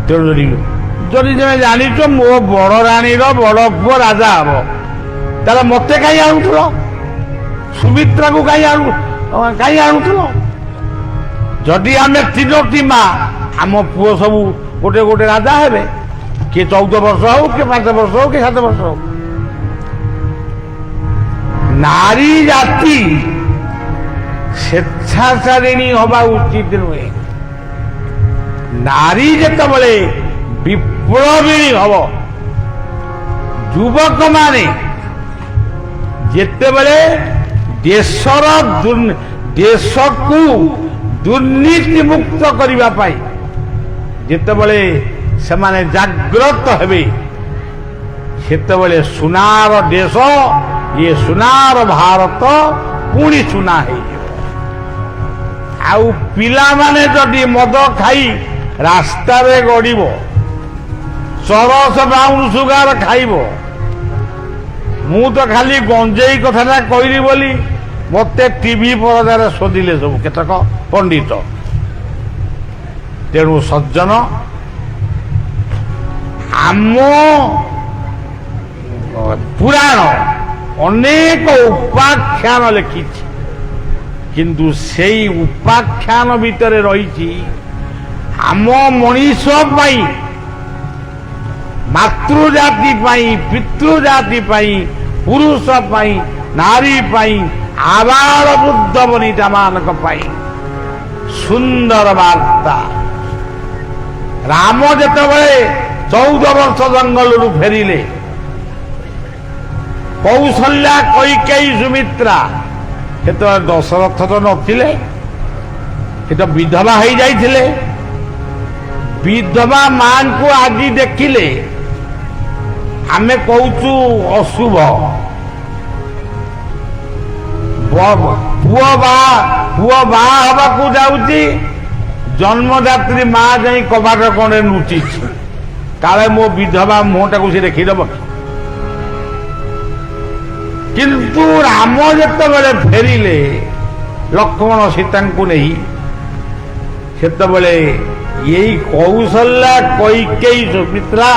ତେଣୁ ଯଦି ତମେ ଜାଣିଛ ମୋ ବଡ ରାଣୀର ବଡ ପୁଅ ରାଜା ହବ ତାହେଲେ ମତେ କାହିଁ ଆଣୁଥିଲ? ସୁମିତ୍ରାକୁ କାହିଁ ଆଣୁଥିଲ? ଯଦି ଆମେ ତିନୋଟି ମା ଆମ ପୁଅ ସବୁ ଗୋଟେ ଗୋଟେ ରାଜା ହେବେ, କିଏ 14 ବର୍ଷ ହଉ, କିଏ 5 ବର୍ଷ ହଉ, କିଏ 7 ବର୍ଷ ହଉ। ନାରୀ ଜାତି ସ୍ୱେଚ୍ଛାଚାରିଣୀ ହବା ଉଚିତ ନୁହେଁ। ନାରୀ ଯେତେବେଳେ ବିପ୍ଳବିଣୀ ହବ, ଯୁବକମାନେ ଯେତେବେଳେ ଦେଶକୁ ଦୁର୍ନୀତି ମୁକ୍ତ କରିବା ପାଇଁ ଯେତେବେଳେ ସେମାନେ ଜାଗ୍ରତ ହେବେ, ସେତେବେଳେ ସୁନାର ଦେଶ, ଇଏ ସୁନାର ଭାରତ ପୁଣି ସୁନା ହେଇଯିବ। ଆଉ ପିଲାମାନେ ଯଦି ମଦ ଖାଇ ରାସ୍ତାରେ ଗଡ଼ିବ, ଚରସ ବ୍ରାଉନ ସୁଗାର ଖାଇବ, ମୁଁ ତ ଖାଲି ଗଞ୍ଜେଇ କଥାଟା କହିଲି ବୋଲି ମତେ ଟିଭି ପରଦାରେ ଶୋଧିଲେ ସବୁ କେତେକ ପଣ୍ଡିତ। ତେଣୁ ସଜ୍ଜନ, ଆମ ପୁରାଣ ଅନେକ ଉପାଖ୍ୟାନ ଲେଖିଛି, କିନ୍ତୁ ସେଇ ଉପାଖ୍ୟାନ ଭିତରେ ରହିଛି ଆମ ମଣିଷ ପାଇଁ, ମାତୃଜାତି ପାଇଁ, ପିତୃଜାତି ପାଇଁ, ପୁରୁଷ ପାଇଁ, ନାରୀ ପାଇଁ, ଆବାଳ ବୃଦ୍ଧ ବନିତା ମାନଙ୍କ ପାଇଁ ସୁନ୍ଦର ବାର୍ତ୍ତା। ରାମ ଯେତେବେଳେ 14 ବର୍ଷ ଜଙ୍ଗଲରୁ ଫେରିଲେ, କୌଶଲ୍ୟା, କୈକେୟୀ, ସୁମିତ୍ରା, ସେତେବେଳେ ଦଶରଥ ତ ନଥିଲେ, ସେ ତ ବିଧବା ହେଇଯାଇଥିଲେ। ବିଧବା ମାଙ୍କୁ ଆଜି ଦେଖିଲେ ଆମେ କହୁଛୁ ଅଶୁଭ। ପୁଅ ବାହା ହବାକୁ ଯାଉଛି, ଜନ୍ମଦାତ୍ରୀ ମା ଯାଇ କବାଟ କଣେ ଲୁଚିଛି, କାଳେ ମୋ ବିଧବା ମୁହଁଟାକୁ ସେ ଦେଖିଦବ। କିନ୍ତୁ ରାମ ଯେତେବେଳେ ଫେରିଲେ ଲକ୍ଷ୍ମଣ ସୀତାଙ୍କୁ ନେଇ, ସେତେବେଳେ ଏଇ କୌଶଲ୍ୟା, କୈକେୟୀ, ସୁମିତ୍ରା,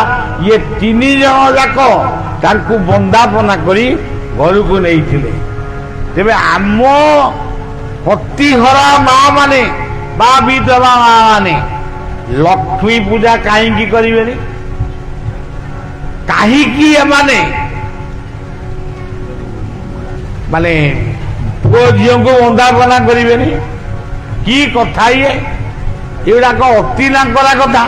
ଇଏ 3 ଜଣ ଯାକ ତାଙ୍କୁ ବନ୍ଦାପନା କରି ଘରକୁ ନେଇଥିଲେ। ତେବେ ଆମ ପତିହରା ମା ମାନେ ବା ବିଧବା ମା ମାନେ ଲକ୍ଷ୍ମୀ ପୂଜା କାହିଁକି କରିବେନି? କାହିଁକି ଏମାନେ ପୁଅ ଝିଅଙ୍କୁ ବନ୍ଦାପନା କରିବେନି? କି କଥା ଇଏ? ଏଗୁଡାକ ଅତି ନାଙ୍କରା କଥା।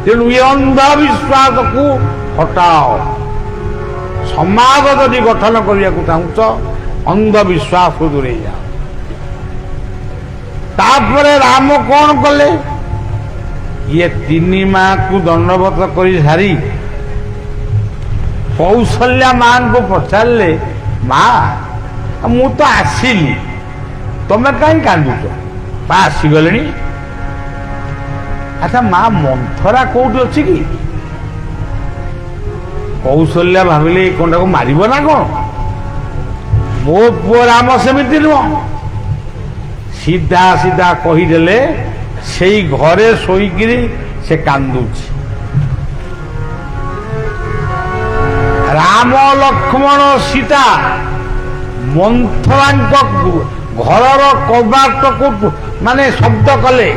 ତେଣୁ ଏ ଅନ୍ଧବିଶ୍ୱାସକୁ ହଟାଅ। ସମାଜ ଯଦି ଗଠନ କରିବାକୁ ଚାହୁଁଛ, ଅନ୍ଧବିଶ୍ୱାସକୁ ଦୂରେଇ ଯାଅ। ତାପରେ ରାମ କଣ କଲେ? ଇଏ 3 ମାଙ୍କୁ ଦଣ୍ଡବତ କରି ସାରି କୌଶଲ୍ୟା ମାଙ୍କୁ ପଚାରିଲେ, ମା ମୁଁ ତ ଆସିଲି, ତମେ କାହିଁ କାନ୍ଦୁଛ? ବା ଆସିଗଲେଣି? ଆଚ୍ଛା ମା ମନ୍ଥରା କୋଉଠି ଅଛି କି? କୌଶଲ୍ୟା ଭାବିଲେ ଏଇ କଣ୍ଟାକୁ ମାରିବ ନା କଣ? ମୋ ପୁଅ ରାମ ସେମିତି ନୁହଁ। ସିଧା ସିଧା କହିଦେଲେ, ସେଇ ଘରେ ଶୋଇକିରି ସେ କାନ୍ଦୁଛି। ରାମ, ଲକ୍ଷ୍ମଣ, ସୀତା ମନ୍ଥରାଙ୍କ ଘରର କବାଟକୁ ଶବ୍ଦ କଲେ।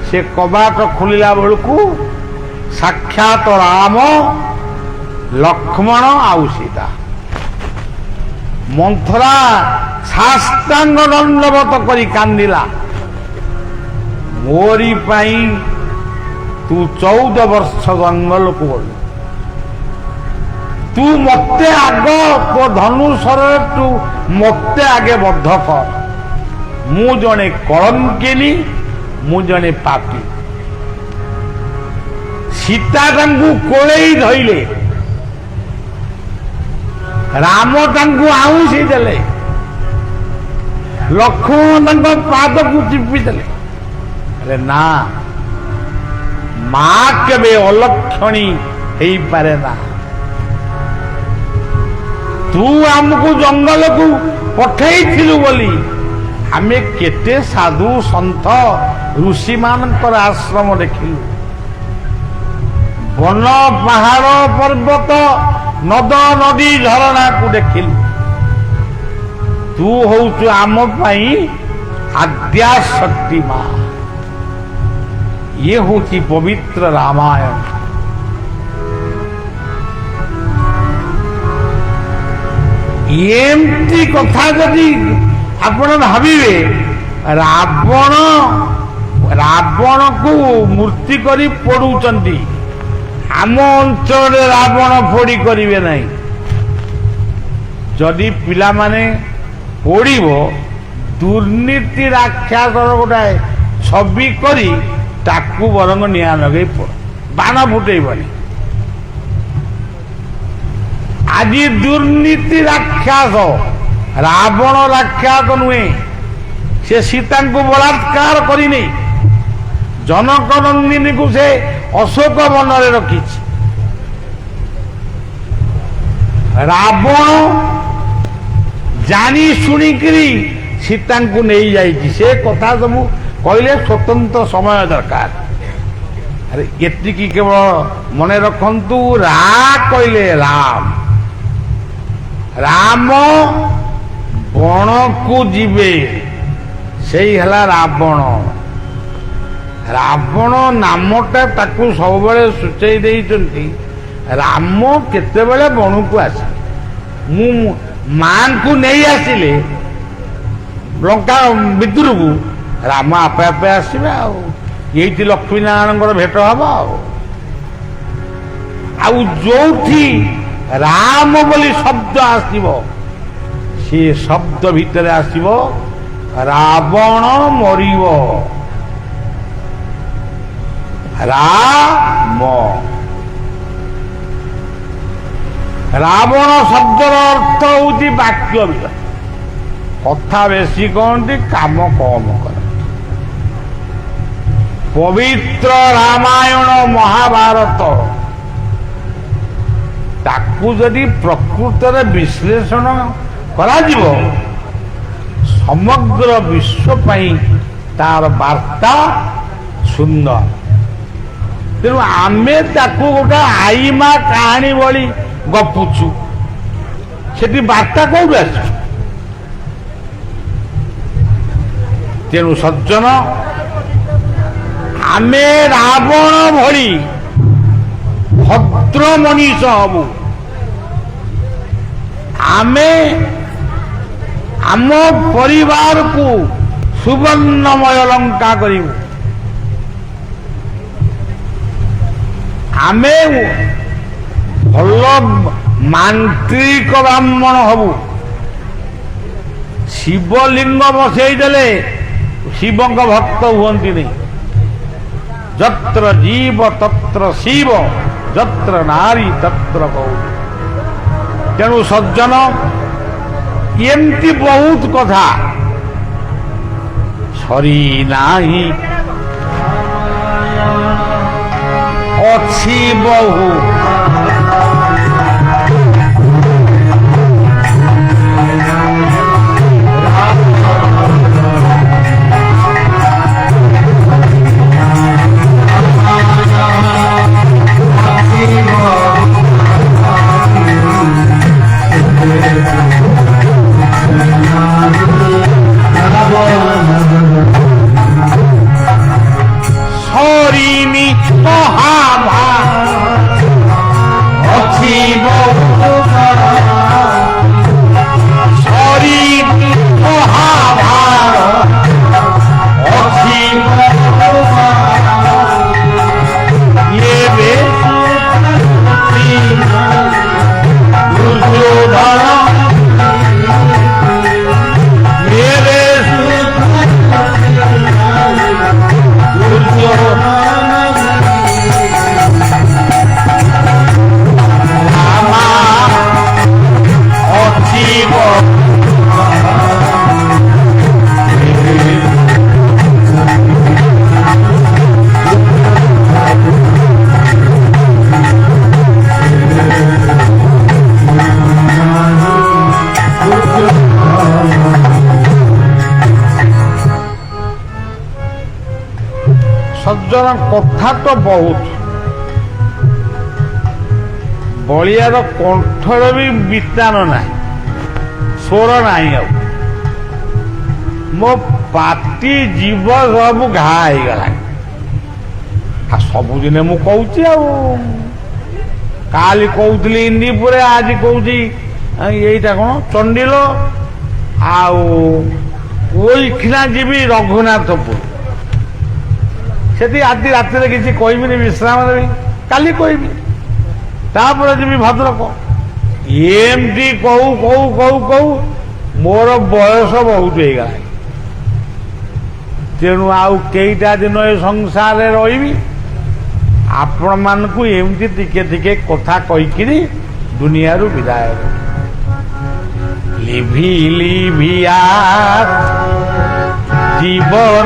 ସେ କବାଟ ଖୋଲିଲା ବେଳକୁ ସାକ୍ଷାତ ରାମ, ଲକ୍ଷ୍ମଣ ଆଉ ସୀତା। ମନ୍ଥରା ସାଷ୍ଟାଙ୍ଗ ଦଣ୍ଡବତ କରି କାନ୍ଦିଲା, ମୋରି ପାଇଁ ତୁ 14 ବର୍ଷ ଜଙ୍ଗଲକୁ ଗଲୁ, ତୁ ମତେ ଆଗ ତୋ ଧନୁଶରରେ ତୁ ମତେ ଆଗେ ବଦ୍ଧ କର। ମୁଁ ଜଣେ କଳଙ୍କିନୀ, ମୁଁ ଜଣେ ପାପୀ। ସୀତା ତାଙ୍କୁ କୋଳେଇ ଧଇଲେ, ରାମ ତାଙ୍କୁ ଆଉଁସି ଦେଲେ। ଲକ୍ଷ୍ମଣ ତାଙ୍କ ପାଦକୁ ଚିପିଦେଲେ। ନା, ମା କେବେ ଅଲକ୍ଷଣୀ ହେଇପାରେ ନା। ତୁ ଆମକୁ ଜଙ୍ଗଲକୁ ପଠେଇଥିଲୁ ବୋଲି ଆମେ କେତେ ସାଧୁ ସନ୍ଥ ଋଷିମାନଙ୍କର ଆଶ୍ରମ ଦେଖିଲୁ, ବନ ପାହାଡ଼ ପର୍ବତ ନଦ ନଦୀ ଝରଣାକୁ ଦେଖିଲୁ। ତୁ ହଉଛୁ ଆମ ପାଇଁ ଆଦ୍ୟା ଶକ୍ତି ମା। ଇଏ ହଉଛି ପବିତ୍ର ରାମାୟଣ। ଏମିତି କଥା ଯଦି ଆପଣ ଭାବିବେ, ରାବଣକୁ ମୂର୍ତ୍ତି କରି ପୋଡୁଛନ୍ତି, ଆମ ଅଞ୍ଚଳରେ ରାବଣ ପୋଡି କରିବେ ନାହିଁ। ଯଦି ପିଲାମାନେ ପୋଡିବ, ଦୁର୍ନୀତି ରାକ୍ଷସର ଗୋଟାଏ ଛବି କରି ତାକୁ ବରଂ ନିଆଁ ଲଗେଇ ପୋଡ, ବାଣ ଫୁଟେଇବନି। ଆଜି ଦୁର୍ନୀତି ରାକ୍ଷସ, ରାବଣ ରାକ୍ଷସ ନୁହେଁ, ସେ ସୀତାଙ୍କୁ ବଳାତ୍କାର କରିନି, ଜନକ ନନ୍ଦିନୀକୁ ସେ ଅଶୋକ ବନରେ ରଖିଛି। ରାବଣ ଜାଣି ଶୁଣିକିରି ସୀତାଙ୍କୁ ନେଇଯାଇଛି। ସେ କଥା ସବୁ କହିଲେ ସ୍ୱତନ୍ତ୍ର ସମୟ ଦରକାର। ଆରେ ଏତିକି କେବଳ ମନେ ରଖନ୍ତୁ, ରା କହିଲେ ରାମ, ରାମ ବଣକୁ ଯିବେ, ସେଇ ହେଲା ରାବଣ। ରାବଣ ନାମଟା ତାକୁ ସବୁବେଳେ ସୂଚେଇ ଦେଇଛନ୍ତି, ରାମ କେତେବେଳେ ବଣକୁ ଆସେ। ମୁଁ ମାଙ୍କୁ ନେଇ ଆସିଲେ ଲଙ୍କା ଭିତରକୁ, ରାମ ଆପେ ଆପେ ଆସିବେ। ଆଉ ଏଇଠି ଲକ୍ଷ୍ମୀ ନାରାୟଣଙ୍କର ଭେଟ ହବ। ଆଉ ଯୋଉଠି ରାମ ବୋଲି ଶବ୍ଦ ଆସିବ, ସେ ଶବ୍ଦ ଭିତରେ ଆସିବ ରାବଣ ମରିବ। ରାମ, ରାବଣ ଶବ୍ଦର ଅର୍ଥ ହଉଛି ବାକ୍ୟ ବିଚାର। କଥା ବେଶୀ କହନ୍ତି, କାମ କମ କରନ୍ତି। ପବିତ୍ର ରାମାୟଣ ମହାଭାରତ, ତାକୁ ଯଦି ପ୍ରକୃତରେ ବିଶ୍ଳେଷଣ କରାଯିବ, ସମଗ୍ର ବିଶ୍ୱ ପାଇଁ ତାର ବାର୍ତ୍ତା ସୁନ୍ଦର। ତେଣୁ ଆମେ ତାକୁ ଗୋଟେ ଆଇମା କାହାଣୀ ଭଳି ଗପୁଛୁ, ସେଠି ବାର୍ତ୍ତା କୋଉଠୁ ଆସିବ? ତେଣୁ ସଜ୍ଜନ, ଆମେ ରାବଣ ଭଳି ଭଦ୍ର ମଣିଷ ହବୁ। ଆମେ ଆମ ପରିବାରକୁ ସୁବର୍ଣ୍ଣମୟ ଲଙ୍କା କରିବୁ। ଆମେ ଭଲ ମାନ୍ତ୍ରିକ ବ୍ରାହ୍ମଣ ହବୁ। ଶିବଲିଙ୍ଗ ବସେଇଦେଲେ ଶିବଙ୍କ ଭକ୍ତ ହୁଅନ୍ତିନି। ଯତ୍ର ଜୀବ ତତ୍ର ଶିବ, ଯତ୍ର ନାରୀ ତତ୍ର ଗୌରୀ। ତେଣୁ ସଜ୍ଜନ, ଏମିତି ବହୁତ କଥା ସରି ନାହିଁ, ଅଛି ବହୁ। ସଜ୍ଜନ କଥା ତ ବହୁତ, ବଳିଆର କଣ୍ଠରେ ବି ବିତାନ ନାହିଁ, ସ୍ୱର ନାହିଁ। ଆଉ ମୋ ପାଟି ଜୀବ ସବୁ ଘା ହେଇଗଲାଣି। ଆଉ ସବୁଦିନେ ମୁଁ କହୁଛି, ଆଉ କାଲି କହୁଥିଲି ଇନ୍ଦିପୁରେ, ଆଜି କହୁଛି ଏଇଟା କଣ ଚଣ୍ଡିଲ, ଆଉ ଓଇଖିନା ଯିବି ରଘୁନାଥପୁର। ସେଠି ଆଜି ରାତିରେ କିଛି କହିବିନି, ବିଶ୍ରାମ ଦେବି, କାଲି କହିବି, ତାପରେ ଯିବି ଭଦ୍ରକ। ଏମିତି କହୁ କହୁ କହୁ କହୁ ମୋର ବୟସ ବହୁତ ହେଇଗଲାଣି। ତେଣୁ ଆଉ କେଇଟା ଦିନ ଏ ସଂସାରରେ ରହିବି। ଆପଣମାନଙ୍କୁ ଏମିତି ଟିକେ ଟିକେ କଥା କହିକିରି ଦୁନିଆରୁ ବିଦାୟ লিভি লিভিয়া জীবন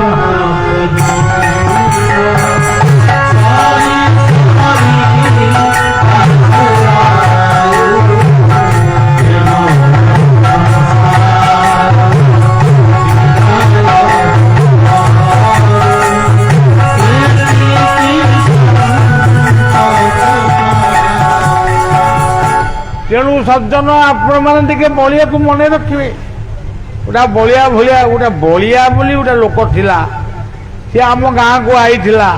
ତେଣୁ ସଜ୍ଜନ ଆପଣ ମାନେ ଟିକେ ବଳିଆକୁ ମନେ ରଖିବେ। ଗୋଟା ବଳିଆ ଭଳିଆ, ଗୋଟେ ବଳିଆ ବୋଲି ଗୋଟେ ଲୋକ ଥିଲା, ସେ ଆମ ଗାଁକୁ ଆଇଥିଲା,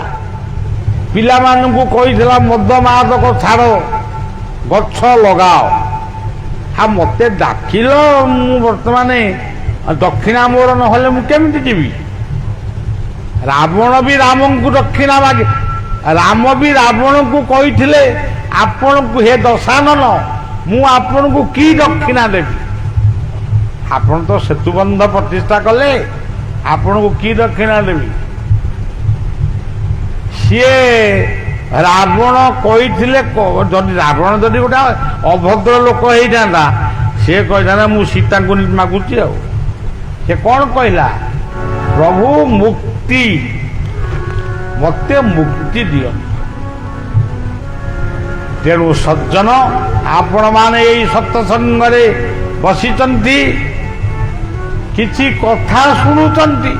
ପିଲାମାନଙ୍କୁ କହିଥିଲା ମଦ ମାଦକ ଛାଡ଼, ଗଛ ଲଗାଅ। ଆଉ ମତେ ଡାକିଲ, ମୁଁ ବର୍ତ୍ତମାନ ଦକ୍ଷିଣା ମୋର ନହେଲେ ମୁଁ କେମିତି ଯିବି? ରାବଣ ବି ରାମଙ୍କୁ ଦକ୍ଷିଣା ମାଗି, ରାମ ବି ରାବଣକୁ କହିଥିଲେ ଆପଣଙ୍କୁ ହେ ଦଶାନନ ମୁଁ ଆପଣଙ୍କୁ କି ଦକ୍ଷିଣା ଦେବି? ଆପଣ ତ ସେତୁବନ୍ଧ ପ୍ରତିଷ୍ଠା କଲେ, ଆପଣଙ୍କୁ କି ଦକ୍ଷିଣା ଦେବି? ସିଏ ରାବଣ କହିଥିଲେ, ରାବଣ ଯଦି ଗୋଟେ ଅଭଦ୍ର ଲୋକ ହେଇଥାନ୍ତା, ସିଏ କହିଥାନ୍ତା ମୁଁ ସୀତାଙ୍କୁ ମାଗୁଛି। ଆଉ ସେ କ'ଣ କହିଲା? ପ୍ରଭୁ ମୁକ୍ତି, ମତେ ମୁକ୍ତି ଦିଅ। ତେଣୁ ସଜ୍ଜନ ଆପଣମାନେ ଏଇ ସତ୍ସଙ୍ଗରେ ବସିଛନ୍ତି, କିଛି କଥା ଶୁଣୁଛନ୍ତି।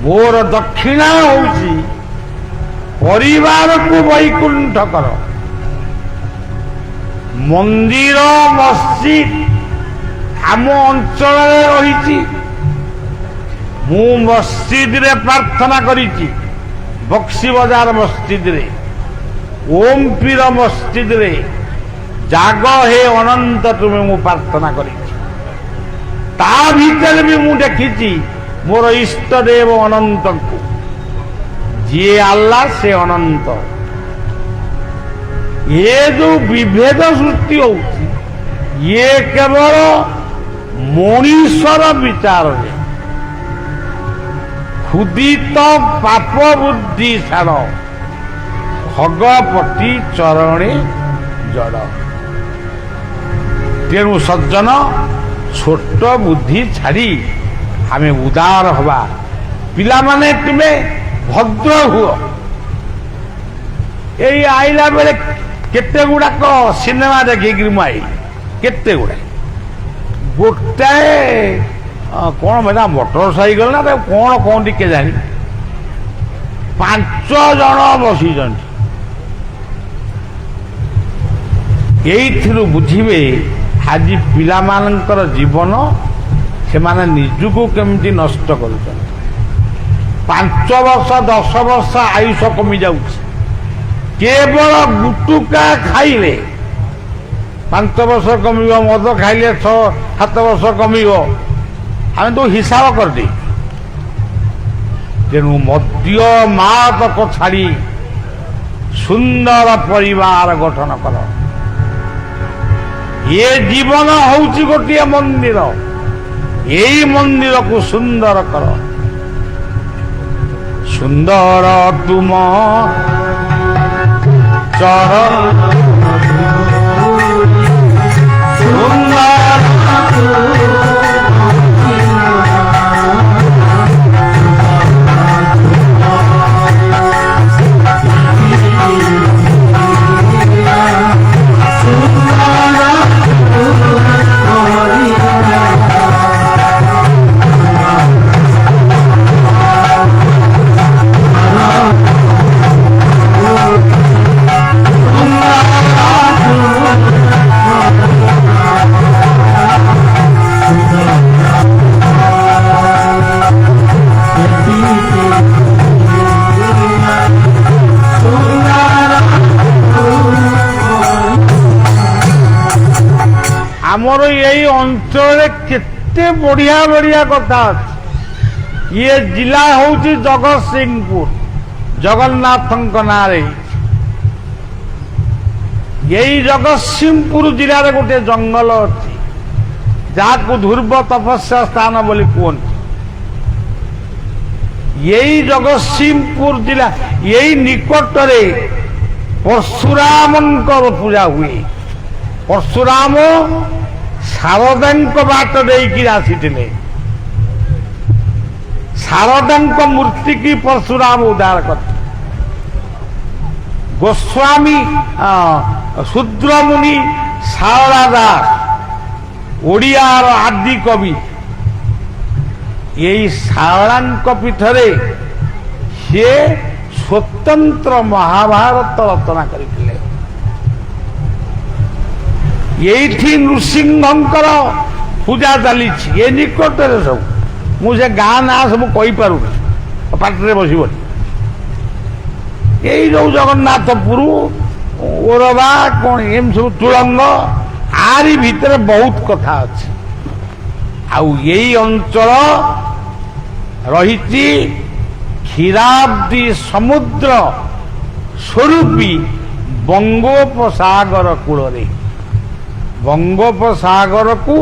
ମୋର ଦକ୍ଷିଣା ହେଉଛି ପରିବାରକୁ ବୈକୁଣ୍ଠ କର। ମନ୍ଦିର ମସଜିଦ ଆମ ଅଞ୍ଚଳରେ ରହିଛି, ମୁଁ ମସଜିଦରେ ପ୍ରାର୍ଥନା କରିଛି, ବକ୍ସି ବଜାର ମସଜିଦରେ, ଓମପିର ମସଜିଦରେ, ଜାଗ ହେ ଅନନ୍ତ ତୁମେ ମୁଁ ପ୍ରାର୍ଥନା କରିଛି। ତା ଭିତରେ ବି ମୁଁ ଦେଖିଛି ମୋର ଇଷ୍ଟଦେବ ଅନନ୍ତଙ୍କୁ। ଯିଏ ଆଲ୍ଲା ସେ ଅନନ୍ତ। ଏ ଯୋଉ ବିଭେଦ ସୃଷ୍ଟି ହଉଛି, ଇଏ କେବଳ ମଣିଷର ବିଚାରରେ। ক্ষুদিত পাপ বুদ্ধি ছাড় ভগপতি চরণে জড়। তেণু সজ্জন ছোট বুদ্ধি ছাড়ি আমি উদার হবা। পিলামানে তুমি ভদ্র হুଅ। এই আইলা বেলে কেতে গুড়াক সিনেমা ଦେଖିକିରି ମୁଁ ଆଇଲି, କେତେ ଗୁଡ଼ାଏ। ଗୋଟାଏ କ'ଣ ଏଇଟା ମୋଟର ସାଇକେଲ ନା କ'ଣ କହନ୍ତି କେଜାଣି, 5 ଜଣ ବସିଛନ୍ତି। ଏଇଥିରୁ ବୁଝିବେ ଆଜି ପିଲାମାନଙ୍କର ଜୀବନ ସେମାନେ ନିଜକୁ କେମିତି ନଷ୍ଟ କରୁଛନ୍ତି। 5 ବର୍ଷ 10 ବର୍ଷ ଆୟୁଷ କମି ଯାଉଛି। କେବଳ ଗୁଟୁକା ଖାଇଲେ 5 ବର୍ଷ କମିବ, ମଦ ଖାଇଲେ 6-7 ବର୍ଷ କମିବ। ଆମେ ତ ହିସାବ କରିଦେଇ। ତେଣୁ ମଦ୍ୟ ମାଦକ ଛାଡ଼ି ସୁନ୍ଦର ପରିବାର ଗଠନ କର। ଏ ଜୀବନ ହଉଛି ଗୋଟିଏ ମନ୍ଦିର, ଏଇ ମନ୍ଦିରକୁ ସୁନ୍ଦର କର। ସୁନ୍ଦର ତୁମ ଚରଣ ଆମର ଏଇ ଅଞ୍ଚଳରେ କେତେ ବଢିଆ ବଢିଆ କଥା ଅଛି। ଇଏ ଜିଲ୍ଲା ହଉଛି ଜଗତସିଂହପୁର, ଜଗନ୍ନାଥଙ୍କ ନାଁରେ। ଏଇ ଜଗତସିଂହପୁର ଜିଲ୍ଲାରେ ଗୋଟେ ଜଙ୍ଗଲ ଅଛି ଯାହାକୁ ଧ୍ରୁବ ତପସ୍ୟା ସ୍ଥାନ ବୋଲି କୁହନ୍ତି। ଏଇ ଜଗତସିଂହପୁର ଜିଲ୍ଲା ଏଇ ନିକଟରେ ପରଶୁରାମଙ୍କର ପୂଜା ହୁଏ। ପରଶୁରାମ ଶାରଦାଙ୍କ ବାଟ ଦେଇକି ଆସିଥିଲେ। ଶାରଦାଙ୍କ ମୂର୍ତ୍ତି କି ପରଶୁରାମ ଉଦ୍ଧାର କରିଥିଲେ। ଗୋସ୍ୱାମୀ ଶୂଦ୍ରମୁନି ଶାରଳା ଦାସ ଓଡ଼ିଆର ଆଦି କବି। ଏଇ ଶାରଳାଙ୍କ ପୀଠରେ ସିଏ ସ୍ୱତନ୍ତ୍ର ମହାଭାରତ ରଚନା କରିଥିଲେ। ଏଇଠି ନୃସିଂହଙ୍କର ପୂଜା ଚାଲିଛି ଏ ନିକଟରେ ସବୁ। ମୁଁ ସେ ଗାଁ ନାଁ ସବୁ କହିପାରୁନି, ପାଟିରେ ବସିବନି। ଏଇ ଯୋଉ ଜଗନ୍ନାଥପୁର ଓରବା କଣ ଏମିତି ସବୁ ତୁଳଙ୍ଗ, ଆରି ଭିତରେ ବହୁତ କଥା ଅଛି। ଆଉ ଏଇ ଅଞ୍ଚଳ ରହିଛି କ୍ଷୀରାବ୍ଦି ସମୁଦ୍ର ସ୍ୱରୂପୀ ବଙ୍ଗୋପସାଗର କୂଳରେ। ବଙ୍ଗୋପସାଗରକୁ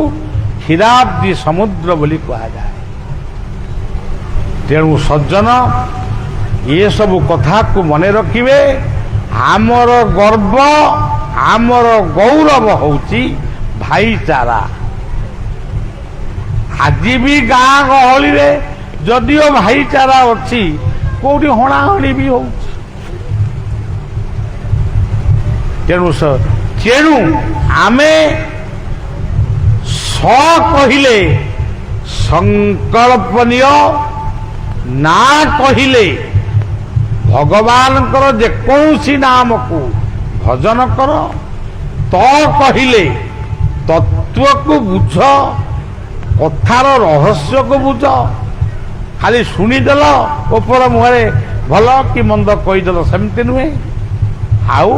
କ୍ଷୀରାବ୍ଦି ସମୁଦ୍ର ବୋଲି କୁହାଯାଏ। ତେଣୁ ସଜ୍ଜନ ଏସବୁ କଥାକୁ ମନେ ରଖିବେ। ଆମର ଗର୍ବ, ଆମର ଗୌରବ ହଉଛି ଭାଇଚାରା। ଆଜି ବି ଗାଁ ଗହଳିରେ ଯଦିଓ ଭାଇଚାରା ଅଛି, କୋଉଠି ହଣାହଣି ବି ହଉଛି। ତେଣୁ ଆମେ କହିଲେ ସଂକଳ୍ପନୀୟ, ନା କହିଲେ ଭଗବାନଙ୍କର ଯେକୌଣସି ନାମକୁ ଭଜନ କର, ତ କହିଲେ ତତ୍ଵକୁ ବୁଝ, କଥାର ରହସ୍ୟକୁ ବୁଝ। ଖାଲି ଶୁଣିଦେଲ ଉପର ମୁହଁରେ ଭଲ କି ମନ୍ଦ କହିଦେଲ ସେମିତି ନୁହେଁ। ଆଉ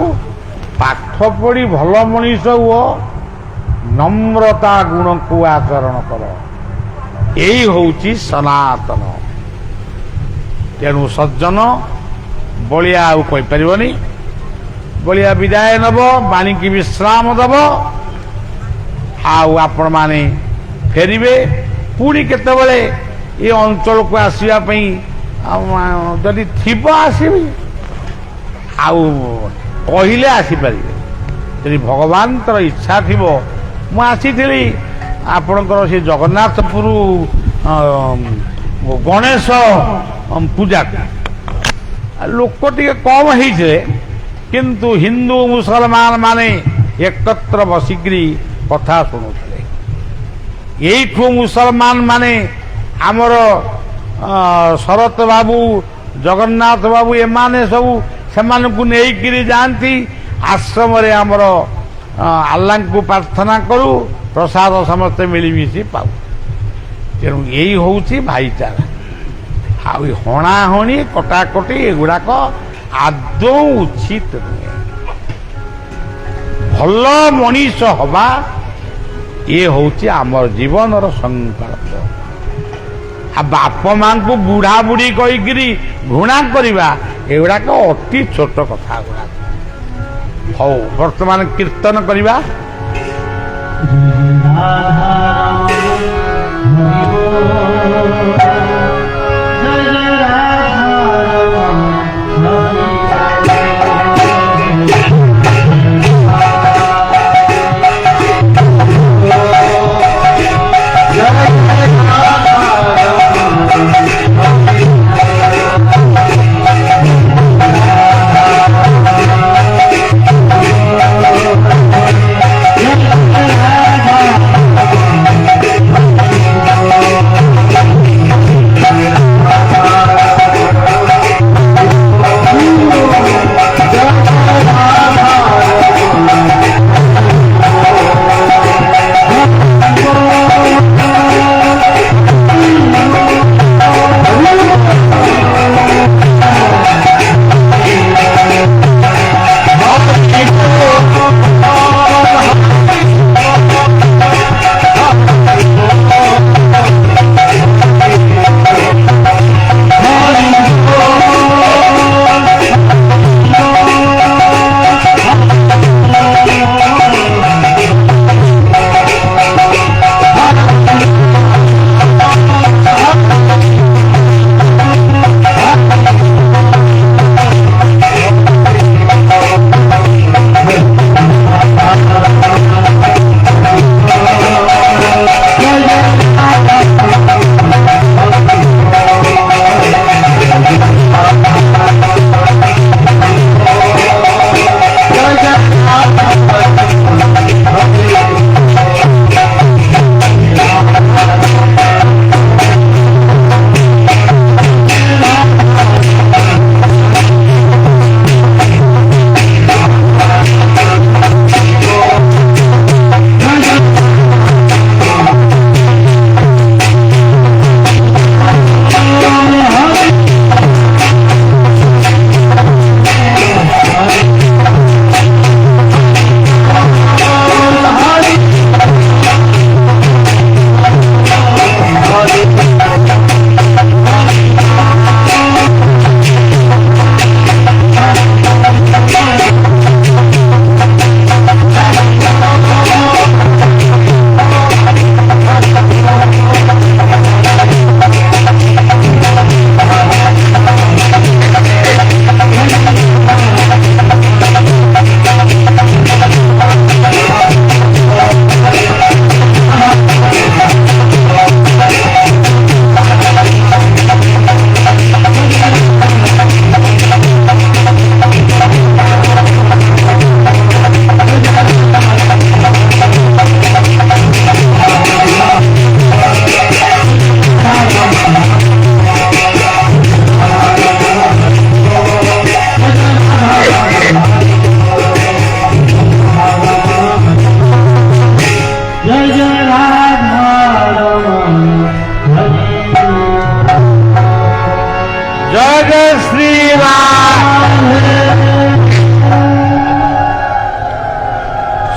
ପାଠ ପଢି ଭଲ ମଣିଷ ହୁଅ, ନମ୍ରତା ଗୁଣକୁ ଆଚରଣ କର। ଏଇ ହଉଛି ସନାତନ। ତେଣୁ ସଜ୍ଜନ ବଳିଆ ଆଉ କହିପାରିବନି। ବଳିଆ ବିଦାୟ ନେବ, ବାଣୀକି ବିଶ୍ରାମ ଦେବ। ଆଉ ଆପଣମାନେ ଫେରିବେ। ପୁଣି କେତେବେଳେ ଏ ଅଞ୍ଚଳକୁ ଆସିବା ପାଇଁ ଯଦି ଥିବ ଆସିବି, ଆଉ କହିଲେ ଆସିପାରିବେ। ଯଦି ଭଗବାନଙ୍କର ଇଚ୍ଛା ଥିବ, ମୁଁ ଆସିଥିଲି ଆପଣଙ୍କର ସେ ଜଗନ୍ନାଥପୁର ଗଣେଶ ପୂଜାକୁ। ଲୋକ ଟିକେ କମ ହେଇଥିଲେ, କିନ୍ତୁ ହିନ୍ଦୁ ମୁସଲମାନ ମାନେ ଏକତ୍ର ବସିକିରି କଥା ଶୁଣୁଥିଲେ। ଏଇଠୁ ମୁସଲମାନ ମାନେ ଆମର ଶରତ ବାବୁ, ଜଗନ୍ନାଥ ବାବୁ ଏମାନେ ସବୁ ସେମାନଙ୍କୁ ନେଇକିରି ଯାଆନ୍ତି। ଆଶ୍ରମରେ ଆମର ଆଲ୍ଲାଙ୍କୁ ପ୍ରାର୍ଥନା କରୁ, ପ୍ରସାଦ ସମସ୍ତେ ମିଳିମିଶି ପାଉ। ତେଣୁ ଏଇ ହଉଛି ଭାଇଚାରା। ଆଉ ହଣାହଣି କଟାକଟି ଏଗୁଡାକ ଆଦୌ ଉଚିତ ନୁହେଁ। ଭଲ ମଣିଷ ହବା ଇଏ ହଉଛି ଆମର ଜୀବନର ସଂକଳ୍ପ। ଆଉ ବାପ ମାଙ୍କୁ ବୁଢା ବୁଢୀ କହିକିରି ଘୃଣା କରିବା, ଏଗୁଡାକ ଅତି ଛୋଟ କଥା ଗୁଡାକ। ହଉ, ବର୍ତ୍ତମାନ କୀର୍ତ୍ତନ କରିବା।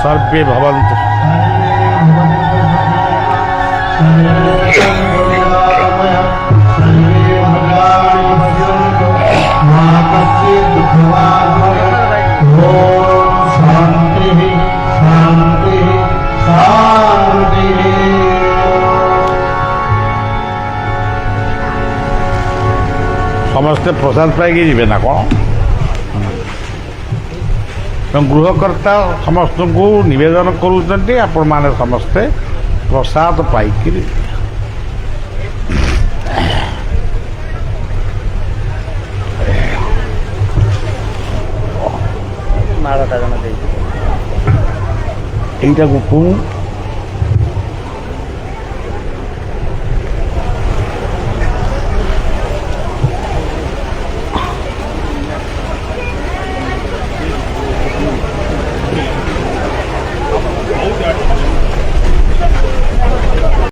सर्वे भवन्तु। समस्ते प्रसाद पाई जी ना कौन गृहकर्ता समस्त को निवेदन करुँच आपण मैंने समस्ते प्रसाद पाई এইটা